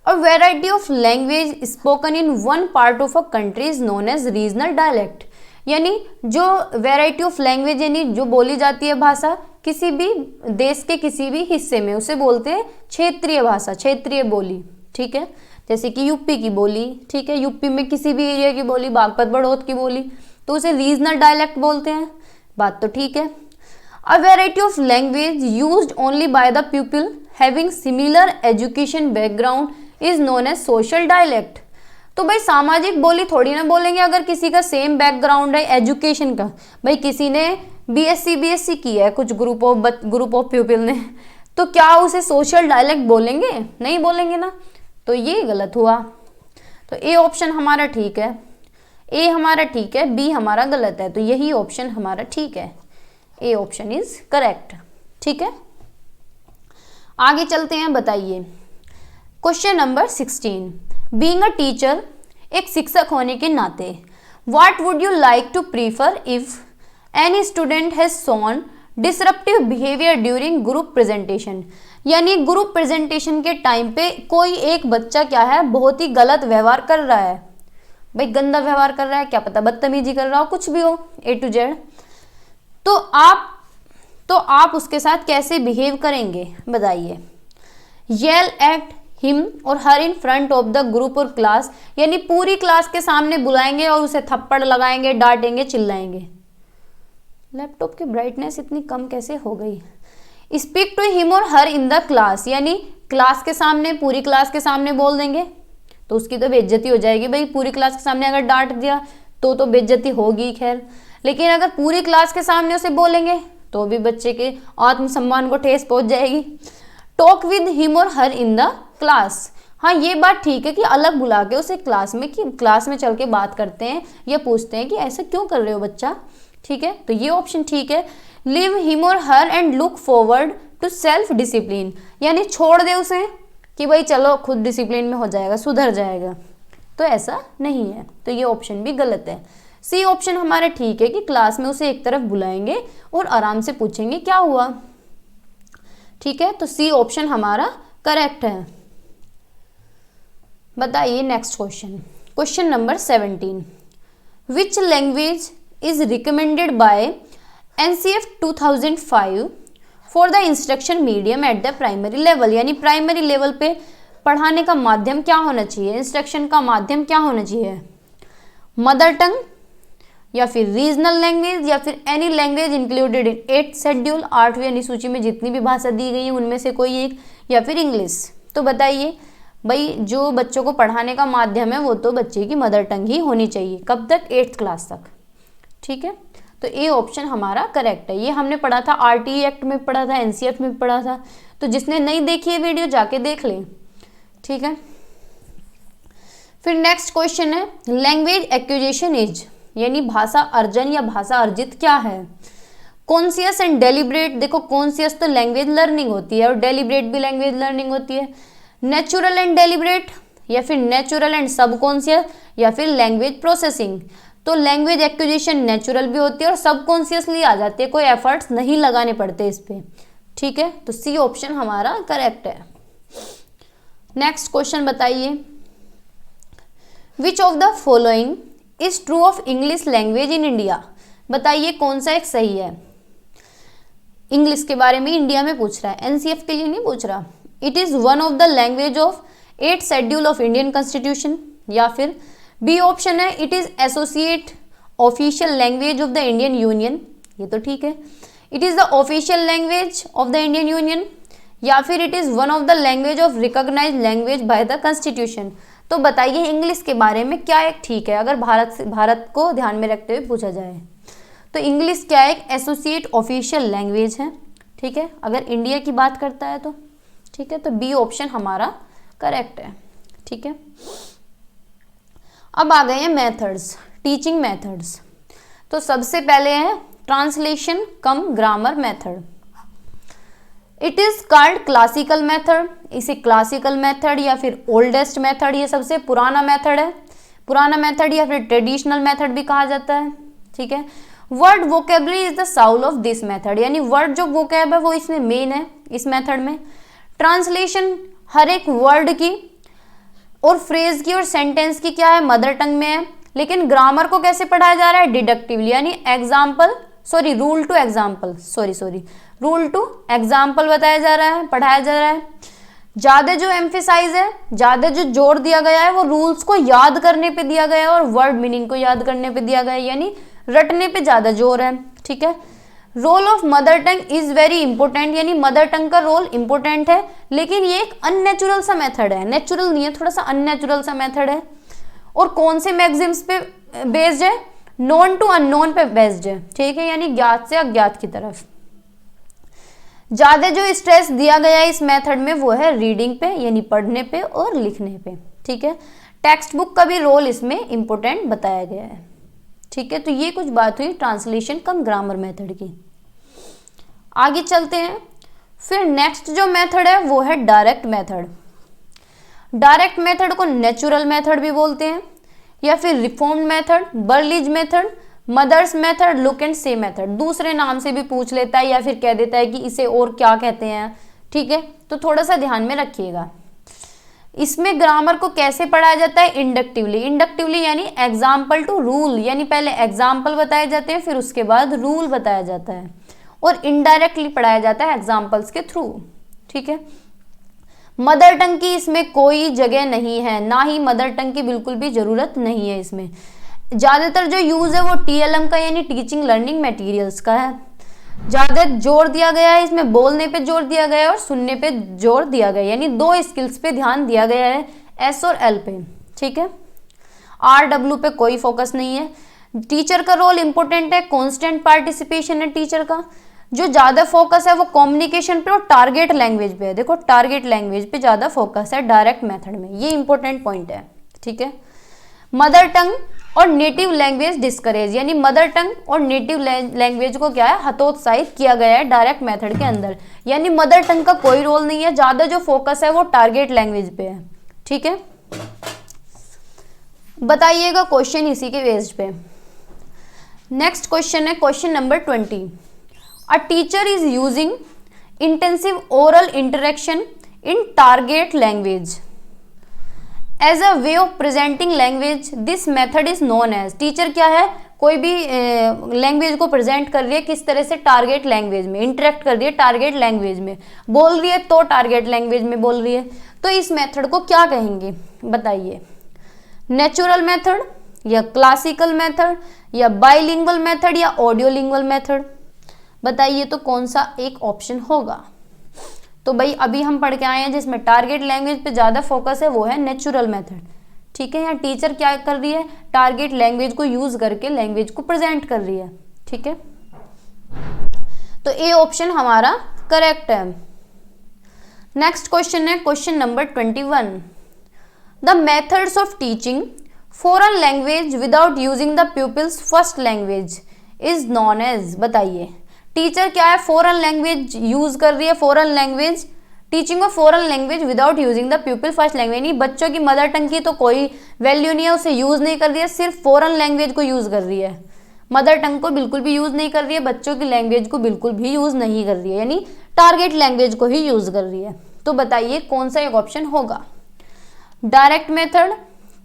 और variety of language spoken in one part of a country is known as regional dialect, यानी जो वेराइटी ऑफ लैंग्वेज यानी जो बोली जाती है भाषा किसी भी देश के किसी भी हिस्से में, उसे बोलते हैं क्षेत्रीय भाषा, क्षेत्रीय बोली, ठीक है। जैसे कि यूपी की बोली, ठीक है, यूपी में किसी भी एरिया की बोली, बागपत बड़ौद की बोली, तो उसे रीजनल डायलेक्ट बोलते हैं, बात तो ठीक है। A variety of language used only by the people having similar education background is known as social dialect. तो भाई सामाजिक बोली थोड़ी ना बोलेंगे अगर किसी का सेम बैकग्राउंड है एजुकेशन का, भाई किसी ने बीएससी की है कुछ ग्रुप ऑफ पीपल ने, तो क्या उसे सोशल डायलेक्ट बोलेंगे? नहीं बोलेंगे ना, तो ये गलत हुआ। तो ए ऑप्शन हमारा ठीक है, ए हमारा ठीक है, बी हमारा गलत है, तो यही ऑप्शन हमारा ठीक है। A option is correct. ठीक है, आगे चलते हैं। बताइए question number 16, being a teacher, एक शिक्षक होने के नाते, what would you like to prefer if any student has shown disruptive behaviour during group presentation. यानी ग्रुप प्रेजेंटेशन के टाइम पे कोई एक बच्चा क्या है, बहुत ही गलत व्यवहार कर रहा है, भाई गंदा व्यवहार कर रहा है, क्या पता बदतमीजी कर रहा हो, कुछ भी हो, ए टू जेड, तो आप उसके साथ कैसे बिहेव करेंगे बताइए। येल एट हिम और her in front of the group और क्लास, यानी पूरी क्लास के सामने बुलाएंगे और उसे थप्पड़ लगाएंगे, डांटेंगे, चिल्लाएंगे। लैपटॉप की ब्राइटनेस इतनी कम कैसे हो गई। स्पीक टू हिम और हर इन द क्लास, यानी क्लास के सामने, पूरी क्लास के सामने बोल देंगे तो उसकी तो बेइज्जती हो जाएगी। भाई पूरी क्लास के सामने अगर डांट दिया तो बेइज्जती होगी खैर, लेकिन अगर पूरी क्लास के सामने उसे बोलेंगे तो भी बच्चे के आत्मसम्मान को ठेस पहुंच जाएगी। टॉक विद हिम और हर इन द क्लास, हाँ ये बात ठीक है कि अलग बुला के उसे क्लास में चल के बात करते हैं या पूछते हैं कि ऐसा क्यों कर रहे हो बच्चा। ठीक है, तो ये ऑप्शन ठीक है। लिव हिम और her and look forward to self discipline, यानी छोड़ दे उसे कि भाई चलो खुद डिसिप्लिन में हो जाएगा, सुधर जाएगा, तो ऐसा नहीं है, तो ये ऑप्शन भी गलत है। सी ऑप्शन हमारा ठीक है कि क्लास में उसे एक तरफ बुलाएंगे और आराम से पूछेंगे क्या हुआ। ठीक है, तो सी ऑप्शन हमारा करेक्ट है। बताइए next question, question number 17, which language is recommended by NCF 2005 for the instruction medium at the primary level, यानी प्राइमरी लेवल पे पढ़ाने का माध्यम क्या होना चाहिए, इंस्ट्रक्शन का माध्यम क्या होना चाहिए, मदर टंग या फिर रीजनल लैंग्वेज या फिर any language included in 8th schedule, 8वीं अनुसूची में जितनी भी भाषा दी गई है उनमें से कोई एक, या फिर इंग्लिश। तो बताइए भाई जो बच्चों को पढ़ाने का माध्यम है वो तो बच्चे की मदर टंग ही होनी चाहिए, कब तक, 8th क्लास तक। ठीक है, तो ए ऑप्शन हमारा करेक्ट है। ये हमने पढ़ा था RTE एक्ट में पढ़ा था, NCF में पढ़ा था, तो जिसने नहीं देखी है वीडियो जाके देख ले। ठीक है, फिर नेक्स्ट क्वेश्चन है लैंग्वेज एक्विजिशन इज, यानी भाषा अर्जन या भाषा अर्जित क्या है। कॉन्शियस एंड डेलिब्रेट, देखो कॉन्शियस तो लैंग्वेज लर्निंग होती है और डेलिब्रेट भी लैंग्वेज लर्निंग होती है। नेचुरल एंड डेलिब्रेट या फिर नेचुरल एंड सबकॉन्शियस या फिर लैंग्वेज प्रोसेसिंग, तो लैंग्वेज एक्विजिशन नेचुरल भी होती है और सबकॉन्शियसली आ जाती है, कोई एफर्ट्स नहीं लगाने पड़ते इस पे। ठीक है, तो सी ऑप्शन हमारा करेक्ट है। नेक्स्ट क्वेश्चन बताइए, विच of the following is true of English language in India, बताइए कौन सा एक सही है। इंग्लिश के बारे में इंडिया में पूछ रहा है, NCF के लिए नहीं पूछ रहा। It is one of the language of 8th schedule of Indian constitution, या फिर बी ऑप्शन है it is associate official language of the Indian union, ये तो ठीक है। It is the official language of the Indian union, या फिर it is one of the language of recognised language by the constitution. तो बताइए English के बारे में क्या एक ठीक है, अगर भारत को ध्यान में रखते हुए पूछा जाए तो इंग्लिश क्या एक एसोसिएट ऑफिशियल लैंग्वेज है। ठीक है, अगर इंडिया की बात करता है तो ठीक है, तो बी ऑप्शन हमारा करेक्ट है। ठीक है, अब आ गए हैं मेथड्स, टीचिंग मेथड्स। तो सबसे पहले है translation come grammar method. It is called classical method, इसे क्लासिकल मेथड या फिर ओल्डेस्ट मेथड, ये सबसे पुराना मेथड है, पुराना मेथड या फिर ट्रेडिशनल मेथड भी कहा जाता है। ठीक है, word vocabulary is the Saul of this method, यानी वर्ड जो वोकेब है वो इसमें मेन है इस मेथड में। ट्रांसलेशन हर एक वर्ड की और फ्रेज की और सेंटेंस की क्या है, मदर टंग में है, लेकिन ग्रामर को कैसे पढ़ाया जा रहा है, डिडक्टिवली, यानी रूल टू एग्जाम्पल बताया जा रहा है, पढ़ाया जा रहा है। ज्यादा जो एम्फेसाइज है, ज्यादा जो जोर दिया गया है वो रूल्स को याद करने पे दिया गया है और वर्ड मीनिंग को याद करने पे दिया गया है, यानी रटने पे ज्यादा जोर है। ठीक है, role of mother tongue is very important, यानी मदर टंग का रोल इंपॉर्टेंट है, लेकिन ये एक अननेचुरल सा मेथड है, नेचुरल नहीं है, थोड़ा सा अननेचुरल सा मेथड है। और कौन से मैक्सिम्स पे बेस्ड है, नोन टू अननोन पे बेस्ड है। ठीक है, यानी ज्ञात से अज्ञात की तरफ। ज्यादा जो स्ट्रेस दिया गया है इस मेथड में वो है रीडिंग पे, यानी पढ़ने पे और लिखने पे। ठीक है, टेक्स्ट बुक का भी रोल इसमें इंपॉर्टेंट बताया गया है। ठीक है, तो ये कुछ बात हुई ट्रांसलेशन कम ग्रामर मेथड की। आगे चलते हैं। फिर नेक्स्ट जो मेथड है वो है डायरेक्ट मेथड। डायरेक्ट मेथड को नेचुरल मेथड भी बोलते हैं, या फिर reformed method, Berlitz method, mothers method, look and say method, दूसरे नाम से भी पूछ लेता है या फिर कह देता है कि इसे और क्या कहते हैं। ठीक है, तो थोड़ा सा ध्यान में रखिएगा। इसमें ग्रामर को कैसे पढ़ाया जाता है? इंडक्टिवली। इंडक्टिवली यानी एग्जाम्पल टू रूल, यानी पहले एग्जाम्पल बताए जाते हैं फिर उसके बाद रूल बताया जाता है, और इनडायरेक्टली पढ़ाया जाता है एग्जाम्पल्स के थ्रू। ठीक है, मदर टंग की इसमें कोई जगह नहीं है, ना ही मदर टंग की बिल्कुल भी जरूरत नहीं है। इसमें ज्यादातर जो यूज है वो टीएलएम का यानी टीचिंग लर्निंग मटेरियल्स का है। ज्यादा जोर दिया गया है इसमें, बोलने पे जोर दिया गया है और सुनने पे जोर दिया गया है, यानी दो स्किल्स पे ध्यान दिया गया है, एस और एल पे। ठीक है, आर डब्ल्यू पे कोई फोकस नहीं है। टीचर का रोल इंपॉर्टेंट है, कॉन्स्टेंट पार्टिसिपेशन है टीचर का। जो ज्यादा फोकस है वो कम्युनिकेशन पे और टारगेट लैंग्वेज पे है। देखो टारगेट लैंग्वेज पे ज्यादा फोकस है डायरेक्ट मेथड में, ये इंपॉर्टेंट पॉइंट है। ठीक है, मदर टंग और नेटिव लैंग्वेज डिस्करेज, यानी मदर टंग और नेटिव लैंग्वेज को क्या है, हतोत्साहित किया गया है डायरेक्ट मेथड के अंदर, यानी मदर टंग का कोई रोल नहीं है, ज्यादा जो फोकस है वो टारगेट लैंग्वेज पे है। ठीक है, बताइएगा क्वेश्चन इसी के बेस्ड पे। नेक्स्ट क्वेश्चन है question number 20। A teacher is using intensive oral interaction in target language as a way of presenting language, this method is known as. Teacher क्या है, कोई भी लैंग्वेज को प्रेजेंट कर रही है किस तरह से, टारगेट लैंग्वेज में, इंटरेक्ट कर रही है टारगेट लैंग्वेज में, बोल रही है तो टारगेट लैंग्वेज में बोल रही है, तो इस मेथड को क्या कहेंगे बताइए? नेचुरल मेथड या क्लासिकल मेथड या बाइलिंगुअल मेथड या ऑडियोलिंगुअल मेथड? बताइए तो कौन सा एक ऑप्शन होगा? तो भाई अभी हम पढ़ के आए हैं जिसमें टारगेट लैंग्वेज पे ज्यादा फोकस है वो है नेचुरल मेथड। ठीक है, यहाँ टीचर क्या कर रही है, टारगेट लैंग्वेज को यूज करके लैंग्वेज को प्रेजेंट कर रही है। ठीक है, तो ए ऑप्शन हमारा करेक्ट है। नेक्स्ट क्वेश्चन है question number 21। The methods of teaching foreign language without using the pupils first language is known as. बताइए टीचर क्या है, फॉरेन लैंग्वेज यूज कर रही है, foreign language, teaching of foreign language without using the pupil first language, नहीं बच्चों की mother tongue की तो कोई वैल्यू नहीं है, उसे यूज नहीं कर रही है, सिर्फ फॉरेन लैंग्वेज को यूज कर रही है, मदर टंग को बिल्कुल भी यूज नहीं कर रही है, बच्चों की लैंग्वेज को बिल्कुल भी यूज नहीं कर रही है, यानी टारगेट लैंग्वेज को ही यूज कर रही है। तो बताइए कौन सा एक ऑप्शन होगा? डायरेक्ट मेथड,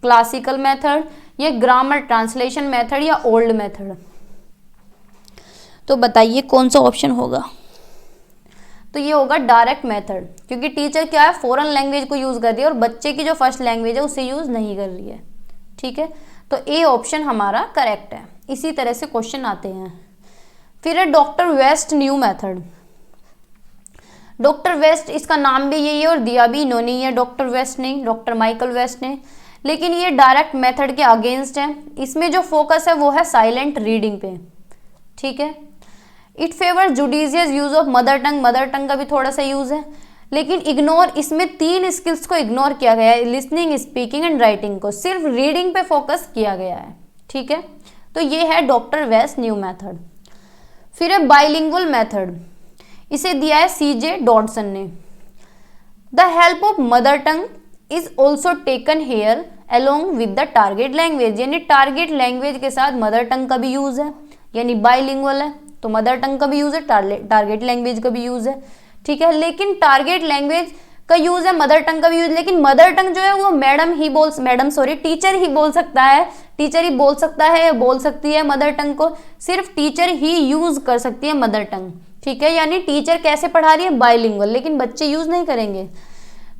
क्लासिकल मेथड या ग्रामर ट्रांसलेशन मेथड या ओल्ड मेथड? तो बताइए कौन सा ऑप्शन होगा? तो ये होगा डायरेक्ट मेथड, क्योंकि टीचर क्या है, फॉरेन लैंग्वेज को यूज कर रही है और बच्चे की जो फर्स्ट लैंग्वेज है उसे यूज नहीं कर रही है। ठीक है, तो ए ऑप्शन हमारा करेक्ट है। इसी तरह से क्वेश्चन आते हैं। फिर है doctor West new method. Doctor West, इसका नाम भी यही है और दिया भी इन्होंने ही है, डॉक्टर वेस्ट ने, डॉक्टर माइकल वेस्ट ने, लेकिन ये डायरेक्ट मेथड के अगेंस्ट है। इसमें जो फोकस है वो है साइलेंट रीडिंग पे। ठीक है, it favour judicious use of mother tongue, mother tongue का भी थोड़ा सा यूज है, लेकिन इग्नोर, इसमें 3 स्किल्स को इग्नोर किया गया है, लिसनिंग, स्पीकिंग एंड राइटिंग को, सिर्फ रीडिंग पे फोकस किया गया है। ठीक है, तो ये है डॉक्टर वेस्ट न्यू मेथड। फिर है बाइलिंगुअल मेथड, इसे दिया है सीजे डॉडसन ने। The help of mother tongue is also taken here along with the target language, यानी टारगेट लैंग्वेज के साथ मदर टंग का भी यूज है, यानी बाइलिंगुअल है तो मदर टंग का भी यूज है, टारगेट लैंग्वेज का भी यूज है। ठीक है, लेकिन टारगेट लैंग्वेज का यूज है, मदर टंग का भी यूज, लेकिन मदर टंग जो है वो टीचर ही बोल सकता है, टीचर ही बोल सकता है, बोल सकती है मदर टंग को, सिर्फ टीचर ही यूज कर सकती है मदर टंग। ठीक है, यानी टीचर कैसे पढ़ा रही है, बाइलिंगुअल, लेकिन बच्चे यूज नहीं करेंगे।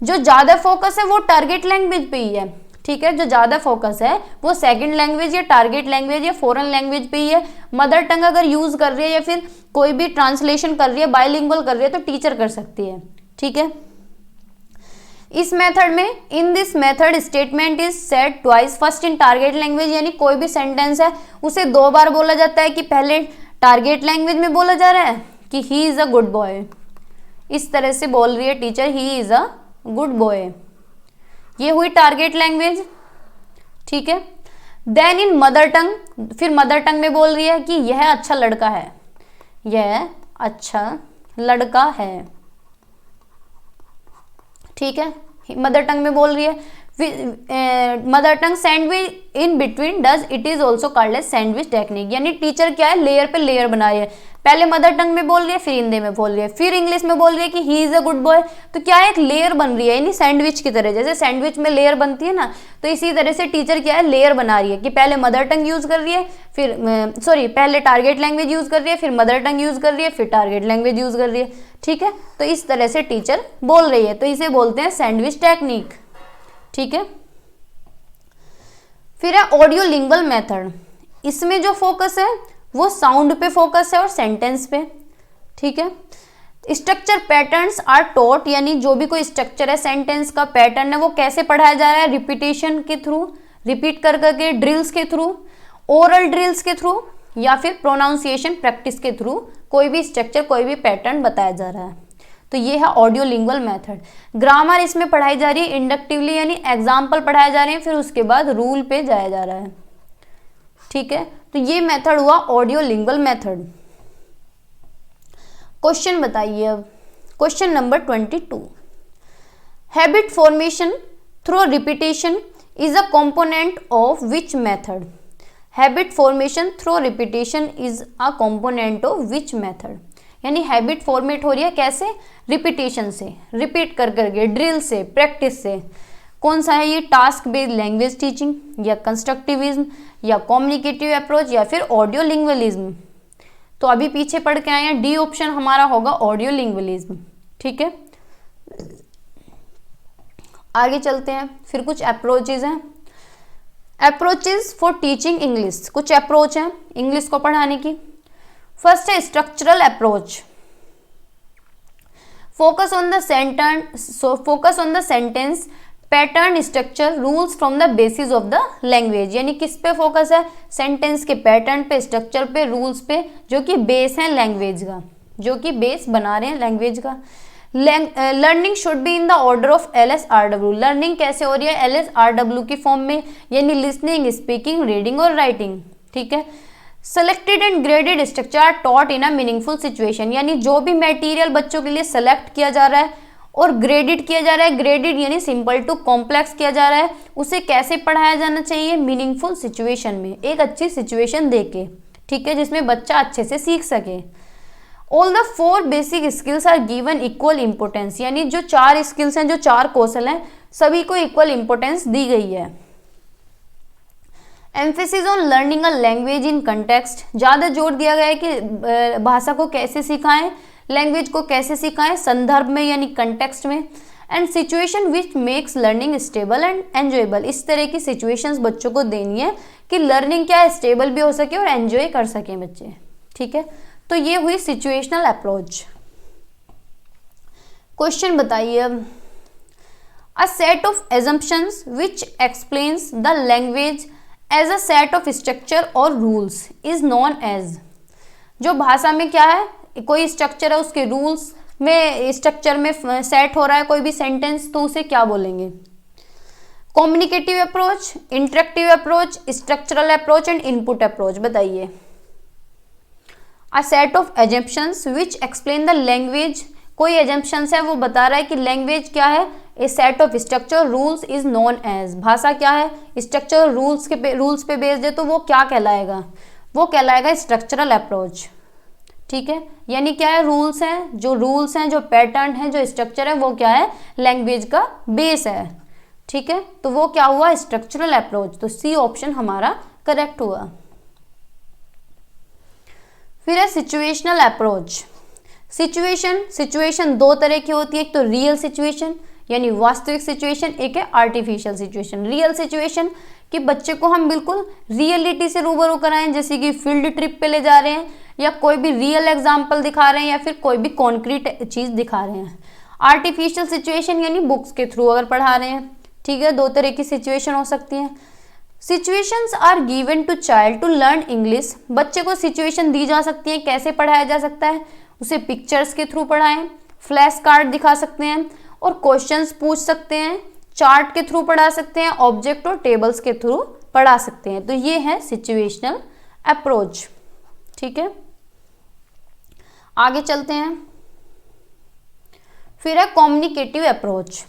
जो ज्यादा फोकस है वो टारगेट लैंग्वेज पे ही है। ठीक है, जो ज्यादा फोकस है वो सेकंड लैंग्वेज या टारगेट लैंग्वेज या फॉरेन लैंग्वेज पे ही है। मदर टंग अगर यूज कर रही है या फिर कोई भी ट्रांसलेशन कर रही है, बाइलिंगुअल कर रही है, तो टीचर कर सकती है। ठीक है, इस मेथड में, in this method statement is said twice first in target language, यानी कोई भी सेंटेंस है उसे 2 बार बोला जाता है कि पहले टारगेट लैंग्वेज में बोला जा रहा है कि he is a good boy, इस तरह से बोल रही है teacher, he is a good boy, ये हुई टारगेट लैंग्वेज। ठीक है, देन इन मदर टंग, फिर मदर टंग में बोल रही है कि यह अच्छा लड़का है, यह अच्छा लड़का है, ठीक है, मदर टंग में बोल रही है। Mother tongue sandwich in between does it is also called as sandwich technique, यानी टीचर क्या है, लेयर पे लेयर बना रही है, पहले मदर टंग में बोल रही है, फिर हिंदी में बोल रही है, फिर इंग्लिश में बोल रही है कि he is a good boy, तो क्या है, एक लेयर बन रही है, यानी सैंडविच की तरह, जैसे सैंडविच में लेयर बनती है ना, तो इसी तरह से टीचर क्या है, लेयर बना रही है कि पहले मदर टंग यूज कर रही है, फिर पहले टारगेट लैंग्वेज यूज कर रही है, फिर मदर टंग यूज कर रही है, फिर टारगेट लैंग्वेज यूज कर रही है, ठीक है, तो इस तरह से टीचर बोल रही है, तो इसे बोलते हैं सैंडविच टेक्निक, ठीक है। फिर है ऑडियो लिंगुअल मेथड, इसमें जो फोकस है वो साउंड पे फोकस है और सेंटेंस पे, ठीक है। स्ट्रक्चर पैटर्न्स आर टॉट, यानी जो भी कोई स्ट्रक्चर है, सेंटेंस का पैटर्न है, वो कैसे पढ़ाया जा रहा है, रिपीटेशन के थ्रू, रिपीट कर करके, ड्रिल्स के थ्रू, ओरल ड्रिल्स के थ्रू, या फिर प्रोनाउंसिएशन प्रैक्टिस के थ्रू, कोई भी स्ट्रक्चर, कोई भी पैटर्न बताया जा रहा है, तो ये है ऑडियो लिंगुअल मेथड। ग्रामर इसमें पढ़ाई जा रही है इंडक्टिवली, यानी एग्जाम्पल पढ़ाए जा रहे हैं, फिर उसके बाद रूल पे जाया जा रहा है, ठीक है, तो ये मेथड हुआ ऑडियो लिंगुअल मेथड। क्वेश्चन बताइए अब, question number 22, habit formation through repetition is a component of which method, habit formation through repetition is a component of which method, यानी हैबिट फॉर्मेट हो रही है कैसे, रिपीटेशन से, रिपीट कर करके, ड्रिल से, प्रैक्टिस से, कौन सा है ये, टास्क बेस्ड लैंग्वेज टीचिंग, या कंस्ट्रक्टिविज्म, या कम्युनिकेटिव अप्रोच, या फिर ऑडियो लिंग्विलिज्म, तो अभी पीछे पढ़ के आए हैं, डी ऑप्शन हमारा होगा ऑडियो लिंग्विलिज्म, ठीक है। आगे चलते हैं, फिर कुछ अप्रोचेज हैं, अप्रोचेज फॉर टीचिंग इंग्लिश, कुछ अप्रोच हैं इंग्लिश को पढ़ाने की। फर्स्ट है structural approach, focus on the sentence pattern structure rules from the basis of the language, यानी किस पे फोकस है, सेंटेंस के पैटर्न पे, स्ट्रक्चर पे, रूल्स पे, जो कि बेस है लैंग्वेज का, जो कि बेस बना रहे हैं लैंग्वेज का। Learning should be in the order of LSRW, learning कैसे हो रही है, LSRW की फॉर्म में, यानी लिसनिंग, स्पीकिंग, रीडिंग और राइटिंग, ठीक है। Selected and graded structure are taught in a meaningful situation, यानी जो भी मटेरियल बच्चों के लिए सेलेक्ट किया जा रहा है और ग्रेडेड किया जा रहा है, ग्रेडेड यानी सिंपल टू कॉम्प्लेक्स किया जा रहा है, उसे कैसे पढ़ाया जाना चाहिए, मीनिंगफुल सिचुएशन में, एक अच्छी सिचुएशन देके, ठीक है, जिसमें बच्चा अच्छे से सीख सके। All the 4 basic skills are given equal importance, यानी जो 4 स्किल्स हैं, जो 4 कौशल हैं, सभी को इक्वल इंपोर्टेंस दी गई है। Emphasis on learning a language in context, ज़्यादा जोर दिया गया है कि भाषा को कैसे सिखाएं, लैंग्वेज को कैसे सिखाएं, संदर्भ में यानी कंटेक्स्ट में। And situation which makes learning stable and enjoyable, इस तरह की सिचुएशंस बच्चों को देनी है कि लर्निंग क्या है, स्टेबल भी हो सके और एंजॉय कर सकें बच्चे, ठीक है, तो ये हुई सिचुएशनल अप्रोच। क्वेश्चन बताइए अब, a set of assumptions which explains the language as a set of structure और रूल्स इज नॉन एज, जो भाषा में क्या है, कोई स्ट्रक्चर है, उसके रूल्स में, स्ट्रक्चर में सेट हो रहा है कोई भी सेंटेंस, तो उसे क्या बोलेंगे, communicative approach, interactive approach, structural approach and input approach, बताइए। A set of assumptions which explain the language, कोई एजम्पशंस है वो बता रहा है कि लैंग्वेज क्या है, a set of structure rules is known as, भाषा क्या है, स्ट्रक्चर रूल्स पे बेस्ड है, तो वो क्या कहलाएगा, वो कहलाएगा स्ट्रक्चरल अप्रोच, ठीक है, यानी क्या है, रूल्स हैं, जो पैटर्न है, जो स्ट्रक्चर है, वो क्या है, लैंग्वेज का बेस है, ठीक है, तो वो क्या हुआ, स्ट्रक्चरल अप्रोच, तो सी ऑप्शन हमारा करेक्ट हुआ। फिर है सिचुएशनल अप्रोच। सिचुएशन 2 तरह की होती है, एक तो रियल सिचुएशन यानी वास्तविक सिचुएशन, एक है आर्टिफिशियल सिचुएशन। रियल सिचुएशन कि बच्चे को हम बिल्कुल रियलिटी से रूबरू कराएं, जैसे कि फील्ड ट्रिप पे ले जा रहे हैं, या कोई भी रियल एग्जाम्पल दिखा रहे हैं, या फिर कोई भी कॉन्क्रीट चीज दिखा रहे हैं। आर्टिफिशियल सिचुएशन यानी बुक्स के थ्रू अगर पढ़ा रहे हैं, ठीक है, 2 तरह की सिचुएशन हो सकती हैं। Situations are given to child to learn English, बच्चे को सिचुएशन दी जा सकती है, कैसे पढ़ाया जा सकता है, उसे पिक्चर्स के थ्रू पढ़ाएं, फ्लैश कार्ड दिखा सकते हैं और क्वेश्चंस पूछ सकते हैं, चार्ट के थ्रू पढ़ा सकते हैं, ऑब्जेक्ट और टेबल्स के थ्रू पढ़ा सकते हैं, तो ये है सिचुएशनल अप्रोच, ठीक है। आगे चलते हैं, फिर है communicative approach.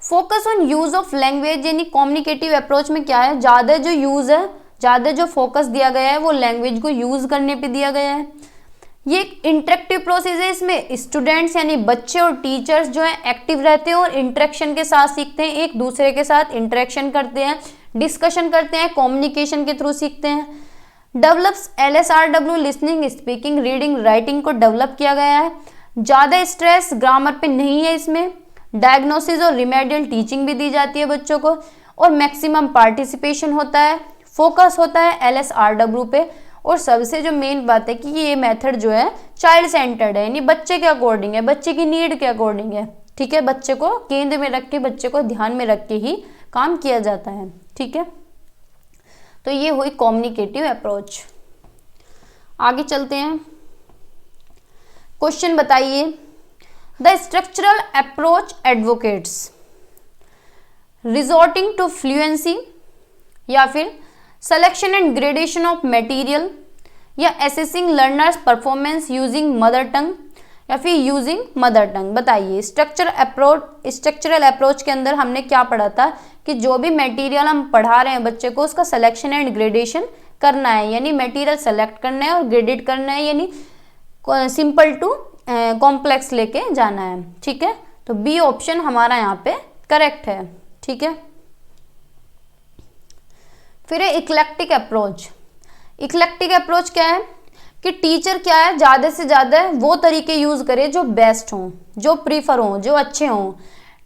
Focus on use of language, यानी कम्युनिकेटिव अप्रोच में क्या है, ज़्यादा जो यूज है, ज़्यादा जो फोकस दिया गया है वो लैंग्वेज को यूज करने पे दिया गया है। ये एक इंटरेक्टिव प्रोसेस है, इसमें स्टूडेंट्स यानी बच्चे और टीचर्स जो है एक्टिव रहते हैं और इंटरेक्शन के साथ सीखते हैं, एक दूसरे के साथ इंटरेक्शन करते हैं, डिस्कशन करते हैं, कम्युनिकेशन के थ्रू सीखते हैं। Develops LSRW, listening, speaking, reading, writing को डेवलप किया गया है। ज़्यादा स्ट्रेस ग्रामर पे नहीं है इसमें। डायग्नोसिस और रिमेडियल टीचिंग भी दी जाती है बच्चों को, और मैक्सिमम पार्टिसिपेशन होता है। फोकस होता है LSRW पे, और सबसे जो मेन बात है कि ये मेथड जो है चाइल्ड सेंटर्ड है, यानी बच्चे के अकॉर्डिंग है, बच्चे की नीड के अकॉर्डिंग है। ठीक है, बच्चे को केंद्र में रख के, बच्चे को ध्यान में रख के ही काम किया जाता है। ठीक है, तो ये हुई कम्युनिकेटिव अप्रोच। आगे चलते हैं, क्वेश्चन बताइए। The structural approach advocates resorting to fluency, या फिर selection and gradation of material, या assessing learners performance using mother tongue, या फिर यूजिंग मदर टंग। बताइए, स्ट्रक्चरल अप्रोच के अंदर हमने क्या पढ़ा था कि जो भी मटेरियल हम पढ़ा रहे हैं बच्चे को, उसका सिलेक्शन एंड ग्रेडेशन करना है, यानी मटेरियल सेलेक्ट करना है और ग्रेडेड करना है, यानी सिंपल टू कॉम्प्लेक्स लेके जाना है। ठीक है, तो बी ऑप्शन हमारा यहाँ पे करेक्ट है। ठीक है, फिर है इक्लेक्टिक अप्रोच। इक्लेक्टिक अप्रोच क्या है कि टीचर क्या है, ज़्यादा से ज़्यादा वो तरीके यूज़ करे जो बेस्ट हों, जो प्रीफर हों, जो अच्छे हों।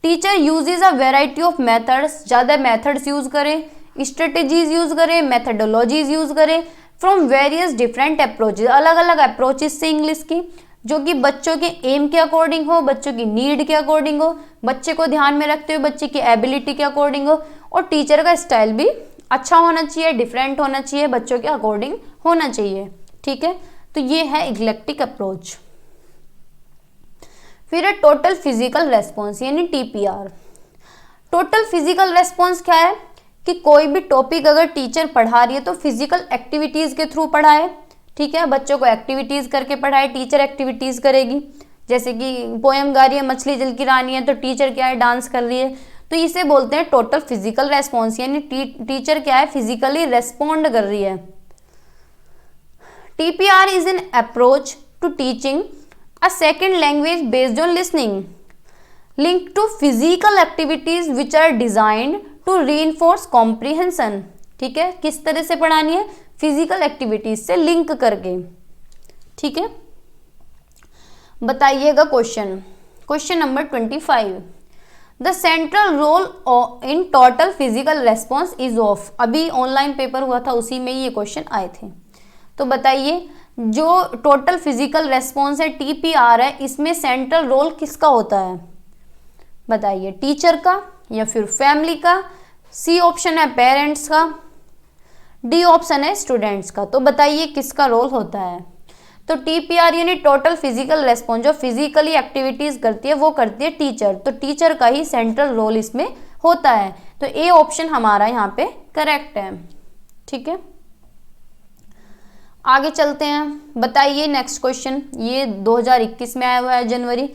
Teacher usage a variety of methods, ज़्यादा मेथड्स यूज़ करें, स्ट्रेटेजीज यूज़ करें, मेथडोलॉजीज यूज़ करें फ्रॉम वेरियस डिफरेंट अप्रोचेज, अलग अलग अप्रोचेज से इंग्लिश की, जो कि बच्चों के एम के अकॉर्डिंग हो, बच्चों की नीड के अकॉर्डिंग हो, बच्चे को ध्यान में रखते हुए बच्चे की एबिलिटी के अकॉर्डिंग हो, और टीचर का स्टाइल भी अच्छा होना चाहिए, डिफरेंट होना चाहिए, बच्चों के अकॉर्डिंग होना चाहिए। ठीक है, तो ये है इक्लेक्टिक अप्रोच। फिर है टोटल फिजिकल रेस्पॉन्स, यानी TPR। टोटल फिजिकल रेस्पॉन्स क्या है कि कोई भी टॉपिक अगर टीचर पढ़ा रही है तो फिजिकल एक्टिविटीज के थ्रू पढ़ाए। ठीक है, बच्चों को एक्टिविटीज करके पढ़ाए, टीचर एक्टिविटीज करेगी, जैसे कि पोएम गा रही है, मछली जल की रानी है, तो टीचर क्या है, डांस कर रही है, तो इसे बोलते हैं टोटल फिजिकल रेस्पॉन्स, यानी टीचर क्या है, फिजिकली रेस्पॉन्ड कर रही है। TPR is an approach to teaching a second language based on listening link to physical activities which are designed to reinforce comprehension. ठीक है, किस तरह से पढ़ानी है, फिजिकल एक्टिविटीज से लिंक करके। ठीक है, बताइएगा question number 25। The central role in total physical response is of. अभी ऑनलाइन पेपर हुआ था, उसी में ये क्वेश्चन आए थे। तो बताइए, जो टोटल फिजिकल रेस्पॉन्स है TPR है, इसमें सेंट्रल रोल किसका होता है? बताइए, टीचर का या फिर फैमिली का? सी ऑप्शन है पेरेंट्स का, डी ऑप्शन है स्टूडेंट्स का। तो बताइए किसका रोल होता है? तो TPR यानी टोटल फिजिकल रेस्पॉन्स, जो फिजिकली एक्टिविटीज करती है वो करती है टीचर, तो टीचर का ही सेंट्रल रोल इसमें होता है। तो ए ऑप्शन हमारा यहाँ पे करेक्ट है। ठीक है, आगे चलते हैं। बताइए नेक्स्ट क्वेश्चन, ये 2021 में आया हुआ है जनवरी।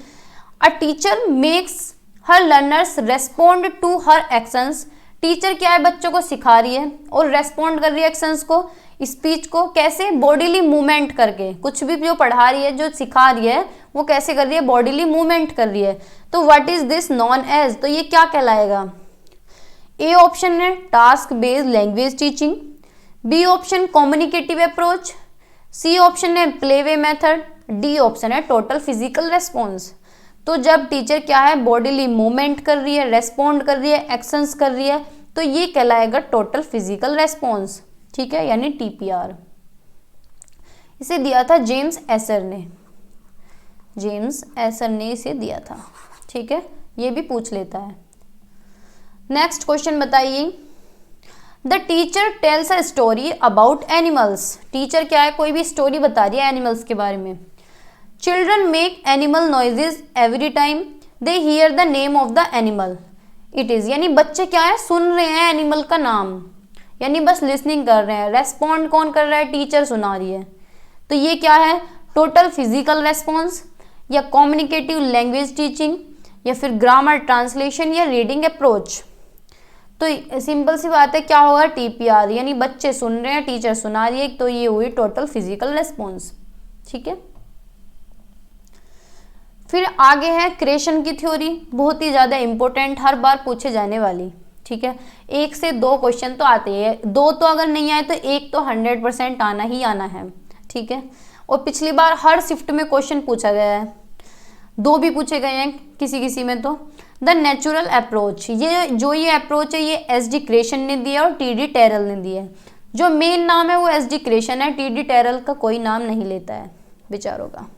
A teacher makes her learners respond to her actions. Teacher क्या है, बच्चों को सिखा रही है और रेस्पॉन्ड कर रही है एक्शंस को, स्पीच को, कैसे? बॉडीली मूवमेंट करके। कुछ भी जो पढ़ा रही है, जो सिखा रही है, वो कैसे कर रही है? बॉडीली मूवमेंट कर रही है। तो what is this known as? तो ये क्या कहलाएगा? ए ऑप्शन है task based language teaching, B option communicative approach, C option है प्लेवे मेथड, डी ऑप्शन है टोटल फिजिकल रेस्पॉन्स। तो जब टीचर क्या है, बॉडीली मूवमेंट कर रही है, रेस्पॉन्ड कर रही है, एक्शंस कर रही है, तो ये कहलाएगा टोटल फिजिकल रेस्पॉन्स। ठीक है, यानी TPR। इसे दिया था जेम्स एसर ने, जेम्स एसर ने इसे दिया था। ठीक है, ये भी पूछ लेता है। नेक्स्ट क्वेश्चन बताइए। The teacher tales a story about animals. Teacher क्या है, कोई भी स्टोरी बता रही है एनिमल्स के बारे में। Children make animal noises every time they hear the name of the animal it is. यानी बच्चे क्या है, सुन रहे हैं एनिमल का नाम, यानी बस लिसनिंग कर रहे हैं। रेस्पॉन्ड कौन कर रहा है? टीचर सुना रही है। तो ये क्या है? Total physical response. या कम्युनिकेटिव लैंग्वेज टीचिंग, या फिर ग्रामर ट्रांसलेशन, या रीडिंग अप्रोच। तो सिंपल सी बात है, क्या होगा, TPR, यानी बच्चे सुन रहे हैं, टीचर सुना रही है, तो ये हुई टोटल फिजिकल रेस्पॉन्स। ठीक है, फिर आगे है क्रिएशन की थ्योरी, बहुत ही ज़्यादा इंपॉर्टेंट, हर बार पूछे जाने वाली। ठीक है, 1 से 2 क्वेश्चन तो आते हैं, 2 तो अगर नहीं आए तो 1 तो 100% आना ही आना है। ठीक है, और पिछली बार हर शिफ्ट में क्वेश्चन पूछा गया है, 2 भी पूछे गए हैं किसी किसी में। तो द नेचुरल अप्रोच, ये अप्रोच है ये SD क्रिएशन ने दिया और TD टेरल ने दिया है। जो मेन नाम है वो SD क्रिएशन है, TD टेरल का कोई नाम नहीं लेता है बेचारों का।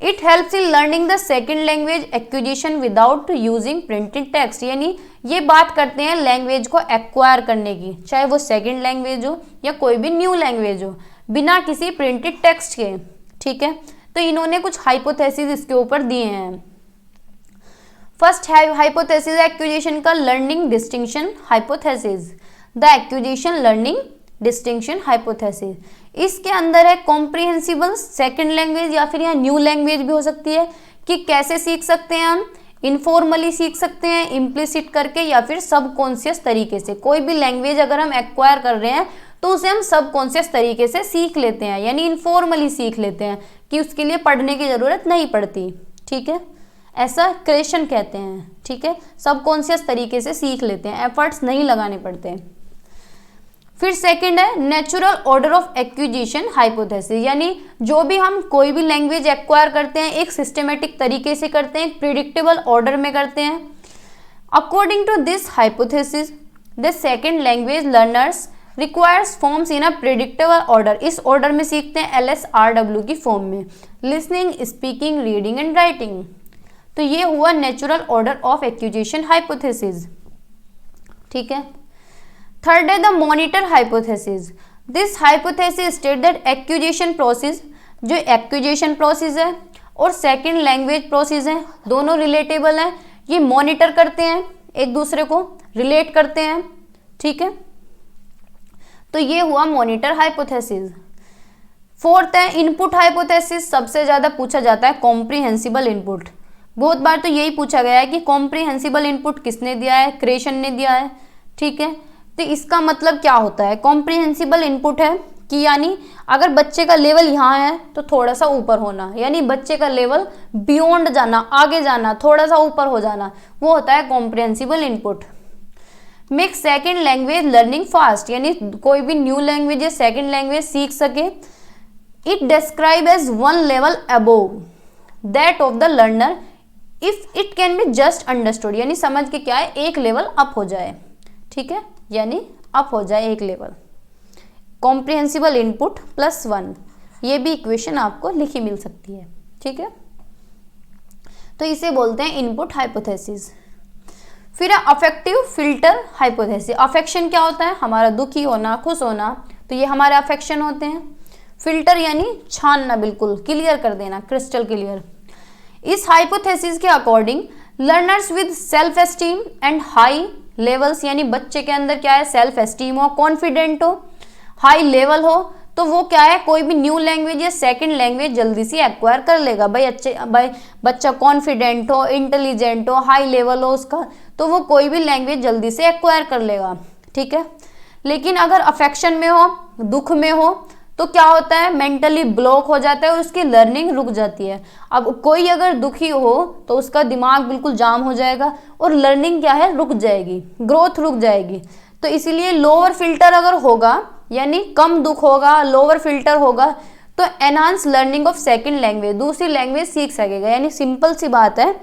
It helps in learning the second language acquisition without using printed text, यानी ये बात करते हैं लैंग्वेज को एक्वायर करने की, चाहे वो सेकेंड लैंग्वेज हो या कोई भी न्यू लैंग्वेज हो, बिना किसी प्रिंटेड टेक्स्ट के। ठीक है, तो इन्होंने कुछ हाइपोथेसिस इसके ऊपर दिए हैं। फर्स्ट हाइपोथेसिस एक्विजिशन का learning distinction hypothesis, the acquisition learning distinction hypothesis. इसके अंदर है कॉम्प्रिहेंसिबल सेकेंड लैंग्वेज, या फिर यहाँ न्यू लैंग्वेज भी हो सकती है, कि कैसे सीख सकते हैं हम, इनफॉर्मली सीख सकते हैं, इम्प्लिसिट करके, या फिर सबकॉन्शियस तरीके से। कोई भी लैंग्वेज अगर हम एक्वायर कर रहे हैं तो उसे हम सबकॉन्शियस तरीके से सीख लेते हैं, यानी इनफॉर्मली सीख लेते हैं, कि उसके लिए पढ़ने की जरूरत नहीं पड़ती। ठीक है, ऐसा क्रिएशन कहते हैं। ठीक है, सबकॉन्शियस तरीके से सीख लेते हैं, एफर्ट्स नहीं लगाने पड़ते। फिर सेकंड है natural order of acquisition hypothesis, यानी जो भी हम कोई भी लैंग्वेज एक्वायर करते हैं एक सिस्टमेटिक तरीके से करते हैं, एक प्रिडिक्टेबल ऑर्डर में करते हैं। According to this hypothesis the second language learners requires forms in a predictable order, इस ऑर्डर में सीखते हैं LSRW की फॉर्म में, listening, speaking, reading and writing. तो ये हुआ natural order of acquisition hypothesis. ठीक है, थर्ड है the monitor hypothesis. This hypothesis state that acquisition process, जो एक्विजिशन प्रोसेस है और सेकंड लैंग्वेज प्रोसेस है, दोनों रिलेटेबल हैं, ये मॉनिटर करते हैं, एक दूसरे को रिलेट करते हैं। ठीक है, तो ये हुआ मॉनिटर हाइपोथेसिस। फोर्थ है इनपुट हाइपोथेसिस, सबसे ज्यादा पूछा जाता है कॉम्प्रिहेंसिबल इनपुट। बहुत बार तो यही पूछा गया है कि कॉम्प्रिहेंसिबल इनपुट किसने दिया है, क्रिएशन ने दिया है। ठीक है, तो इसका मतलब क्या होता है, कॉम्प्रिहेंसिबल इनपुट है कि यानी अगर बच्चे का लेवल यहाँ है तो थोड़ा सा ऊपर होना, यानी बच्चे का लेवल बियॉन्ड जाना, आगे जाना, थोड़ा सा ऊपर हो जाना, वो होता है comprehensible input. Make second language learning fast, यानी कोई भी न्यू लैंग्वेज या सेकेंड लैंग्वेज सीख सके। It describe as one level above that of the learner if it can be just understood, यानी समझ के क्या है, एक लेवल अप हो जाए। ठीक है, यानी अप हो जाए एक लेवल। कॉम्प्रिहेंसिबल इनपुट +1, ये भी इक्वेशन आपको लिखी मिल सकती है। ठीक है, तो इसे बोलते हैं इनपुट हाइपोथेसिस। फिर अफेक्टिव फिल्टर हाइपोथेसिस। अफेक्शन क्या होता है, हमारा दुखी होना, खुश होना, तो ये हमारे अफेक्शन होते हैं। फिल्टर यानी छानना, बिल्कुल क्लियर कर देना, क्रिस्टल क्लियर। इस हाइपोथेसिस के according learners with self esteem and high levels, यानी बच्चे के अंदर क्या है, सेल्फ एस्टीम हो, कॉन्फिडेंट हो, हाई लेवल हो, तो वो क्या है, कोई भी न्यू लैंग्वेज या सेकंड लैंग्वेज जल्दी से एक्वायर कर लेगा। भाई बच्चा कॉन्फिडेंट हो, इंटेलिजेंट हो, हाई लेवल हो उसका, तो वो कोई भी लैंग्वेज जल्दी से एक्वायर कर लेगा। ठीक है, लेकिन अगर अफेक्शन में हो, दुख में हो, तो क्या होता है, मेंटली ब्लॉक हो जाता है और उसकी लर्निंग रुक जाती है। अब कोई अगर दुखी हो तो उसका दिमाग बिल्कुल जाम हो जाएगा और लर्निंग क्या है, रुक जाएगी, ग्रोथ रुक जाएगी। तो इसीलिए लोअर फिल्टर अगर होगा, यानी कम दुख होगा, लोअर फिल्टर होगा, तो enhance learning of second language, दूसरी लैंग्वेज सीख सकेगा। यानी सिंपल सी बात है,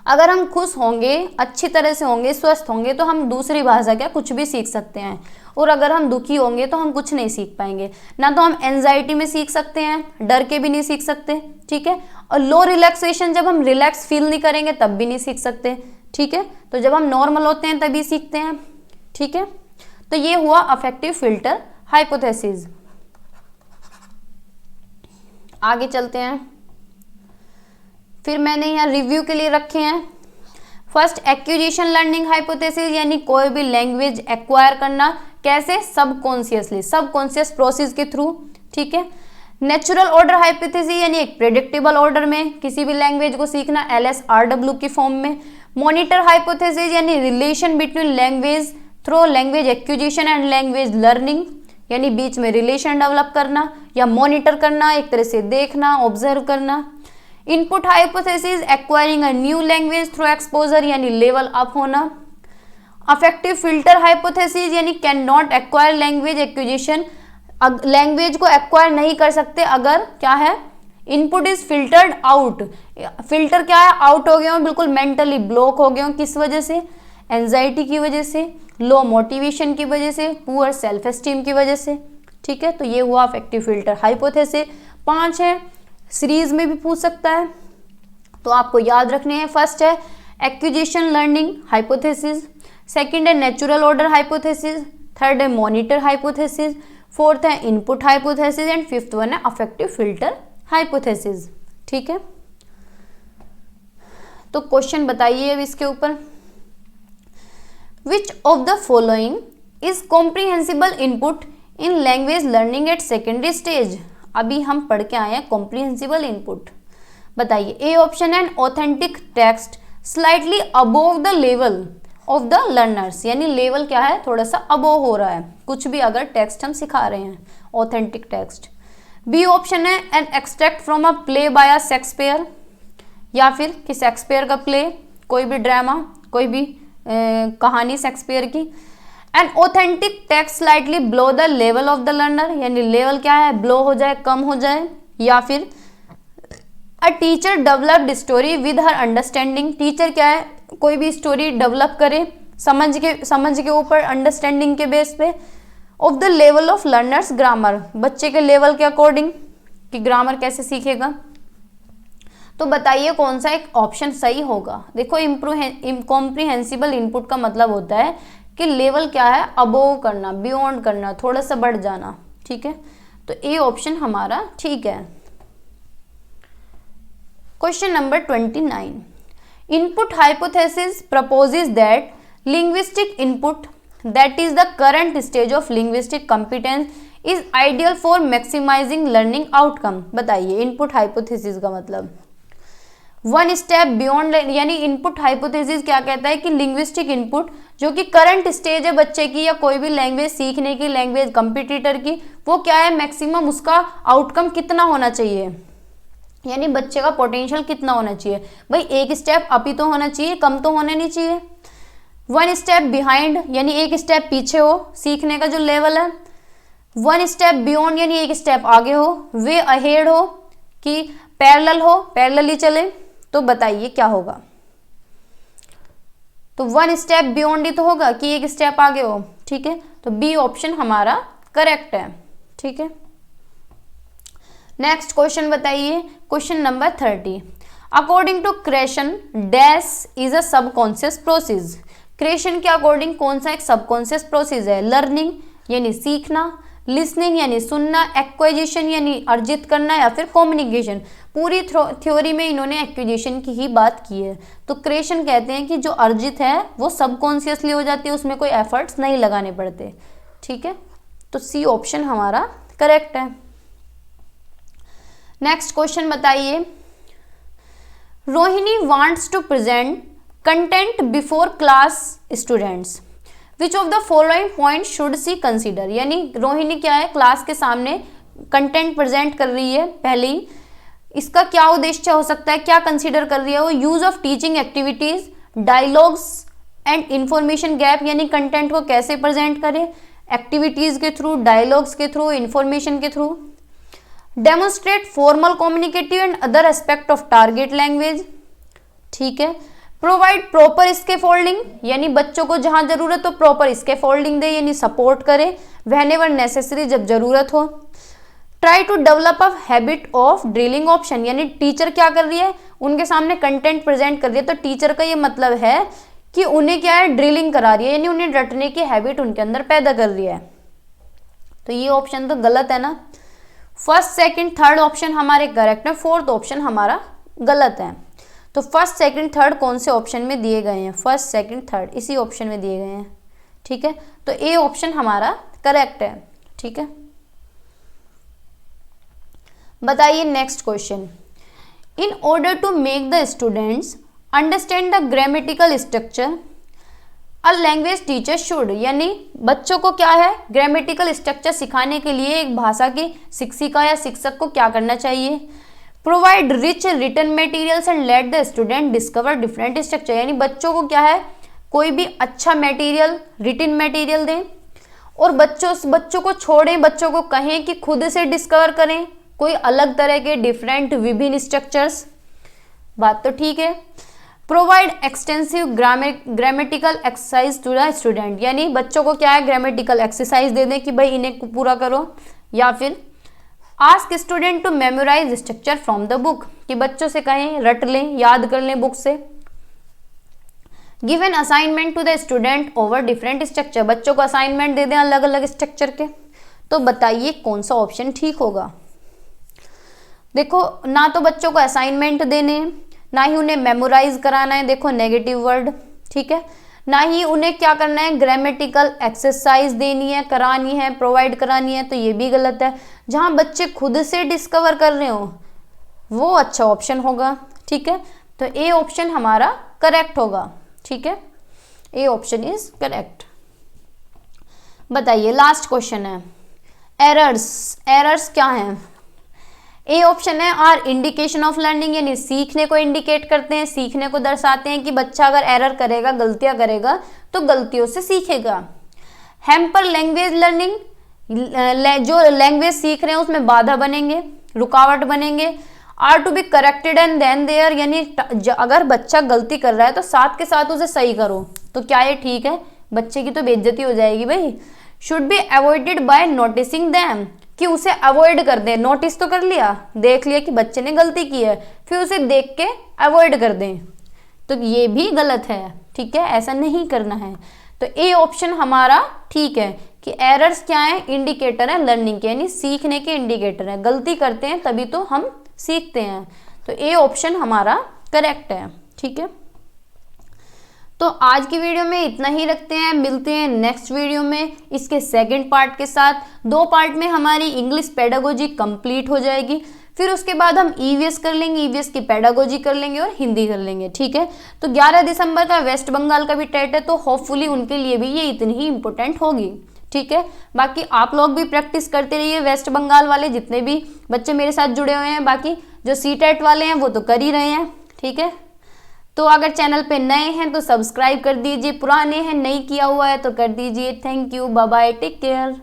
अगर हम खुश होंगे, अच्छी तरह से होंगे, स्वस्थ होंगे, तो हम दूसरी भाषा क्या कुछ भी सीख सकते हैं, और अगर हम दुखी होंगे तो हम कुछ नहीं सीख पाएंगे। ना तो हम एंजाइटी में सीख सकते हैं, डर के भी नहीं सीख सकते। ठीक है, और लो रिलैक्सेशन, जब हम रिलैक्स फील नहीं करेंगे तब भी नहीं सीख सकते। ठीक है, तो जब हम नॉर्मल होते हैं तभी सीखते हैं। ठीक है, तो ये हुआ अफेक्टिव फिल्टर हाइपोथेसिस। आगे चलते हैं, फिर मैंने यहाँ रिव्यू के लिए रखे हैं। फर्स्ट एक्विजिशन लर्निंग हाइपोथेसिस, यानी कोई भी लैंग्वेज एक्वायर करना कैसे, सबकॉन्शियसली, सबकॉन्शियस प्रोसेस के थ्रू। ठीक है, नेचुरल ऑर्डर हाइपोथेसिस यानी एक प्रेडिक्टेबल ऑर्डर में किसी भी लैंग्वेज को सीखना, LSRW की फॉर्म में। मॉनिटर हाइपोथेसिस यानी relation between language through language acquisition and language learning, यानी बीच में रिलेशन डेवलप करना या मॉनिटर करना, एक तरह से देखना, ऑब्जर्व करना। Input hypothesis acquiring a new language through exposure यानी लेवल अप होना। अफेक्टिव फिल्टर हाइपोथेसिस यानी can not acquire language acquisition, language को एक्वायर नहीं कर सकते अगर क्या है, input is filtered out, filter क्या है, आउट हो गए हो, बिल्कुल मेंटली ब्लॉक हो गए हो, किस वजह से, एंजाइटी की वजह से, लो मोटिवेशन की वजह से, पुअर सेल्फ एस्टीम की वजह से। ठीक है, तो ये हुआ अफेक्टिव फिल्टर हाइपोथेसिस। 5 है, सीरीज में भी पूछ सकता है तो आपको याद रखने हैं। फर्स्ट है एक्विजिशन लर्निंग हाइपोथेसिस, सेकंड है नेचुरल ऑर्डर हाइपोथेसिस, थर्ड है मॉनिटर हाइपोथेसिस, फोर्थ है input hypothesis and fifth one है अफेक्टिव फिल्टर हाइपोथेसिस। ठीक है, तो क्वेश्चन बताइए अब इसके ऊपर। विच of the following is comprehensible input in language learning at secondary stage. अभी हम पढ़ के आए हैं कॉम्प्रिहेंसिबल इनपुट, बताइए। ए ऑप्शन है authentic text slightly above the level of the learners, यानी लेवल क्या है, थोड़ा सा अबोव हो रहा है कुछ भी अगर टेक्स्ट हम सिखा रहे हैं, ऑथेंटिक टेक्स्ट। बी ऑप्शन है an extract from a play by a Shakespeare, या फिर कि शेक्सपियर का प्ले, कोई भी ड्रामा, कोई भी कहानी शेक्सपियर की। An authentic text slightly below the level of the learner, यानी लेवल क्या है, ब्लो हो जाए, कम हो जाए। या फिर a teacher developed story with her understanding, teacher क्या है, कोई भी स्टोरी डेवलप करे समझ के ऊपर, अंडरस्टैंडिंग के बेस पे। Of the level of learners grammar, बच्चे के लेवल के अकॉर्डिंग कि ग्रामर कैसे सीखेगा। तो बताइए कौन सा एक ऑप्शन सही होगा। देखो कॉम्प्रिहेंसिबल इनपुट का मतलब होता है कि लेवल क्या है, अबोव करना, बियॉन्ड करना, थोड़ा सा बढ़ जाना। ठीक है, तो ए ऑप्शन हमारा ठीक है। Question number 29, input hypothesis proposes that linguistic input that is the current stage of linguistic competence is ideal for maximizing learning outcome। बताइए इनपुट हाइपोथेसिस का मतलब, वन स्टेप बियॉन्ड, यानी इनपुट हाइपोथेसिस क्या कहता है कि लिंग्विस्टिक इनपुट जो कि करंट स्टेज है बच्चे की या कोई भी लैंग्वेज सीखने की, लैंग्वेज कंपिटिटर की, वो क्या है, मैक्सिमम उसका आउटकम कितना होना चाहिए, यानी बच्चे का पोटेंशियल कितना होना चाहिए। भाई एक स्टेप अप ही तो होना चाहिए, कम तो होना नहीं चाहिए। वन स्टेप बिहाइंड, यानी एक स्टेप पीछे हो सीखने का जो लेवल है। वन स्टेप बियॉन्ड, यानी एक स्टेप आगे हो। वे अहेड हो कि पैरेलल हो, पैरेलली चले। तो बताइए क्या होगा। तो वन स्टेप बियॉन्ड ही तो होगा कि एक स्टेप आगे हो। ठीक है, तो बी ऑप्शन हमारा करेक्ट है। ठीक है, नेक्स्ट क्वेश्चन बताइए, question number 30। According to Krashen dash is a subconscious process, Krashen के अकॉर्डिंग कौन सा एक सबकॉन्शियस प्रोसेस है। लर्निंग यानी सीखना, लिसनिंग यानी सुनना, एक्वाजिशन यानी अर्जित करना, या फिर कम्युनिकेशन। पूरी थ्योरी में इन्होंने एक्विजिशन की ही बात की है। तो क्रेशन कहते हैं कि जो अर्जित है वो सबकॉन्शियसली हो जाती है, उसमें कोई एफर्ट्स नहीं लगाने पड़ते। ठीक है, तो सी ऑप्शन हमारा करेक्ट है। नेक्स्ट क्वेश्चन बताइए, Rohini wants to present content before class students, which of the following point should she consider, यानी रोहिणी क्या है, क्लास के सामने कंटेंट प्रेजेंट कर रही है पहले ही, इसका क्या उद्देश्य हो सकता है, क्या कंसीडर कर रही है वो। Use of teaching activities, dialogues and information gap, यानी कंटेंट को कैसे प्रेजेंट करे, एक्टिविटीज के थ्रू, डायलॉग्स के थ्रू, इंफॉर्मेशन के through. Demonstrate formal communicative and other aspect of target language. ठीक है, प्रोवाइड प्रॉपर स्कैफोल्डिंग, यानी बच्चों को जहां जरूरत हो प्रॉपर स्कैफोल्डिंग दे, यानी सपोर्ट करे व्हेनेवर नेसेसरी, जब जरूरत हो। Try to develop a habit of drilling option, यानी टीचर क्या कर रही है, उनके सामने कंटेंट प्रेजेंट कर रही है, तो टीचर का ये मतलब है कि उन्हें क्या है, ड्रिलिंग करा रही है, यानी उन्हें रटने की हैबिट उनके अंदर पैदा कर रही है। तो ये ऑप्शन तो गलत है ना। फर्स्ट सेकंड थर्ड ऑप्शन हमारे करेक्ट है, फोर्थ ऑप्शन हमारा गलत है। तो फर्स्ट सेकंड थर्ड कौन से ऑप्शन में दिए गए हैं, फर्स्ट सेकंड थर्ड इसी ऑप्शन में दिए गए हैं। ठीक है, तो ए ऑप्शन हमारा करेक्ट है। ठीक है, बताइए next question, in order to make the students understand the grammatical structure a language teacher should, यानी बच्चों को क्या है, ग्रामेटिकल स्ट्रक्चर सिखाने के लिए एक भाषा की शिक्षिका या शिक्षक को क्या करना चाहिए, provide rich written materials and let the student discover different structure, यानी बच्चों को क्या है, कोई भी अच्छा मटेरियल, रिटन मटेरियल दें और बच्चों को छोड़ें, बच्चों को कहें कि खुद से डिस्कवर करें कोई अलग तरह के डिफरेंट विभिन्न स्ट्रक्चर्स। बात तो ठीक है। Provide extensive grammatical exercise to the student, यानी बच्चों को क्या है, ग्रामेटिकल एक्सरसाइज दे दें कि भाई इन्हें पूरा करो, या फिर ask student to memorize structure from the book, कि बच्चों से कहें रट लें, याद कर लें बुक से। Give an assignment to the student over different structure, बच्चों को असाइनमेंट दे दें अलग अलग स्ट्रक्चर के। तो बताइए कौन सा ऑप्शन ठीक होगा। देखो, ना तो बच्चों को असाइनमेंट देने, ना ही उन्हें मेमोराइज कराना है, देखो नेगेटिव वर्ड, ठीक है, ना ही उन्हें क्या करना है, ग्रामेटिकल एक्सरसाइज देनी है, करानी है, प्रोवाइड करानी है, तो ये भी गलत है। जहां बच्चे खुद से डिस्कवर कर रहे हो वो अच्छा ऑप्शन होगा, ठीक है। तो ए ऑप्शन हमारा करेक्ट होगा, ठीक है, ए ऑप्शन इज करेक्ट। बताइए लास्ट क्वेश्चन है, एरर्स क्या हैं। ए ऑप्शन है आर इंडिकेशन ऑफ लर्निंग, यानी सीखने को इंडिकेट करते हैं, सीखने को दर्शाते हैं कि बच्चा अगर एरर करेगा, गलतियां करेगा तो गलतियों से सीखेगा। हैम्पर लैंग्वेज लर्निंग, जो लैंग्वेज सीख रहे हैं उसमें बाधा बनेंगे, रुकावट बनेंगे। Are to be corrected and then there, यानी अगर बच्चा गलती कर रहा है तो साथ के साथ उसे सही करो, तो क्या ये ठीक है, बच्चे की तो बेइज्जती हो जाएगी भाई। Should be avoided by noticing them, कि उसे अवॉइड कर दें, नोटिस तो कर लिया, देख लिया कि बच्चे ने गलती की है, फिर उसे देख के अवॉइड कर दें, तो ये भी गलत है, ठीक है, ऐसा नहीं करना है। तो ए ऑप्शन हमारा ठीक है कि एरर्स क्या है, इंडिकेटर है लर्निंग के, यानी सीखने के इंडिकेटर है, गलती करते हैं तभी तो हम सीखते हैं, तो ए ऑप्शन हमारा करेक्ट है, ठीक है। तो आज की वीडियो में इतना ही रखते हैं, मिलते हैं नेक्स्ट वीडियो में इसके सेकंड पार्ट के साथ। 2 पार्ट में हमारी इंग्लिश पेडागोजी कंप्लीट हो जाएगी, फिर उसके बाद हम ईवीएस कर लेंगे, ईवीएस की पेडागोजी कर लेंगे और हिंदी कर लेंगे, ठीक है। तो 11 दिसंबर का वेस्ट बंगाल का भी टेट है, तो होपफुली उनके लिए भी ये इतनी ही इंपॉर्टेंट होगी, ठीक है। बाकी आप लोग भी प्रैक्टिस करते रहिए, वेस्ट बंगाल वाले जितने भी बच्चे मेरे साथ जुड़े हुए हैं, बाकी जो सीटेट वाले हैं वो तो कर ही रहे हैं, ठीक है। तो अगर चैनल पे नए हैं तो सब्सक्राइब कर दीजिए, पुराने हैं नहीं किया हुआ है तो कर दीजिए। Thank you, bye bye, take care.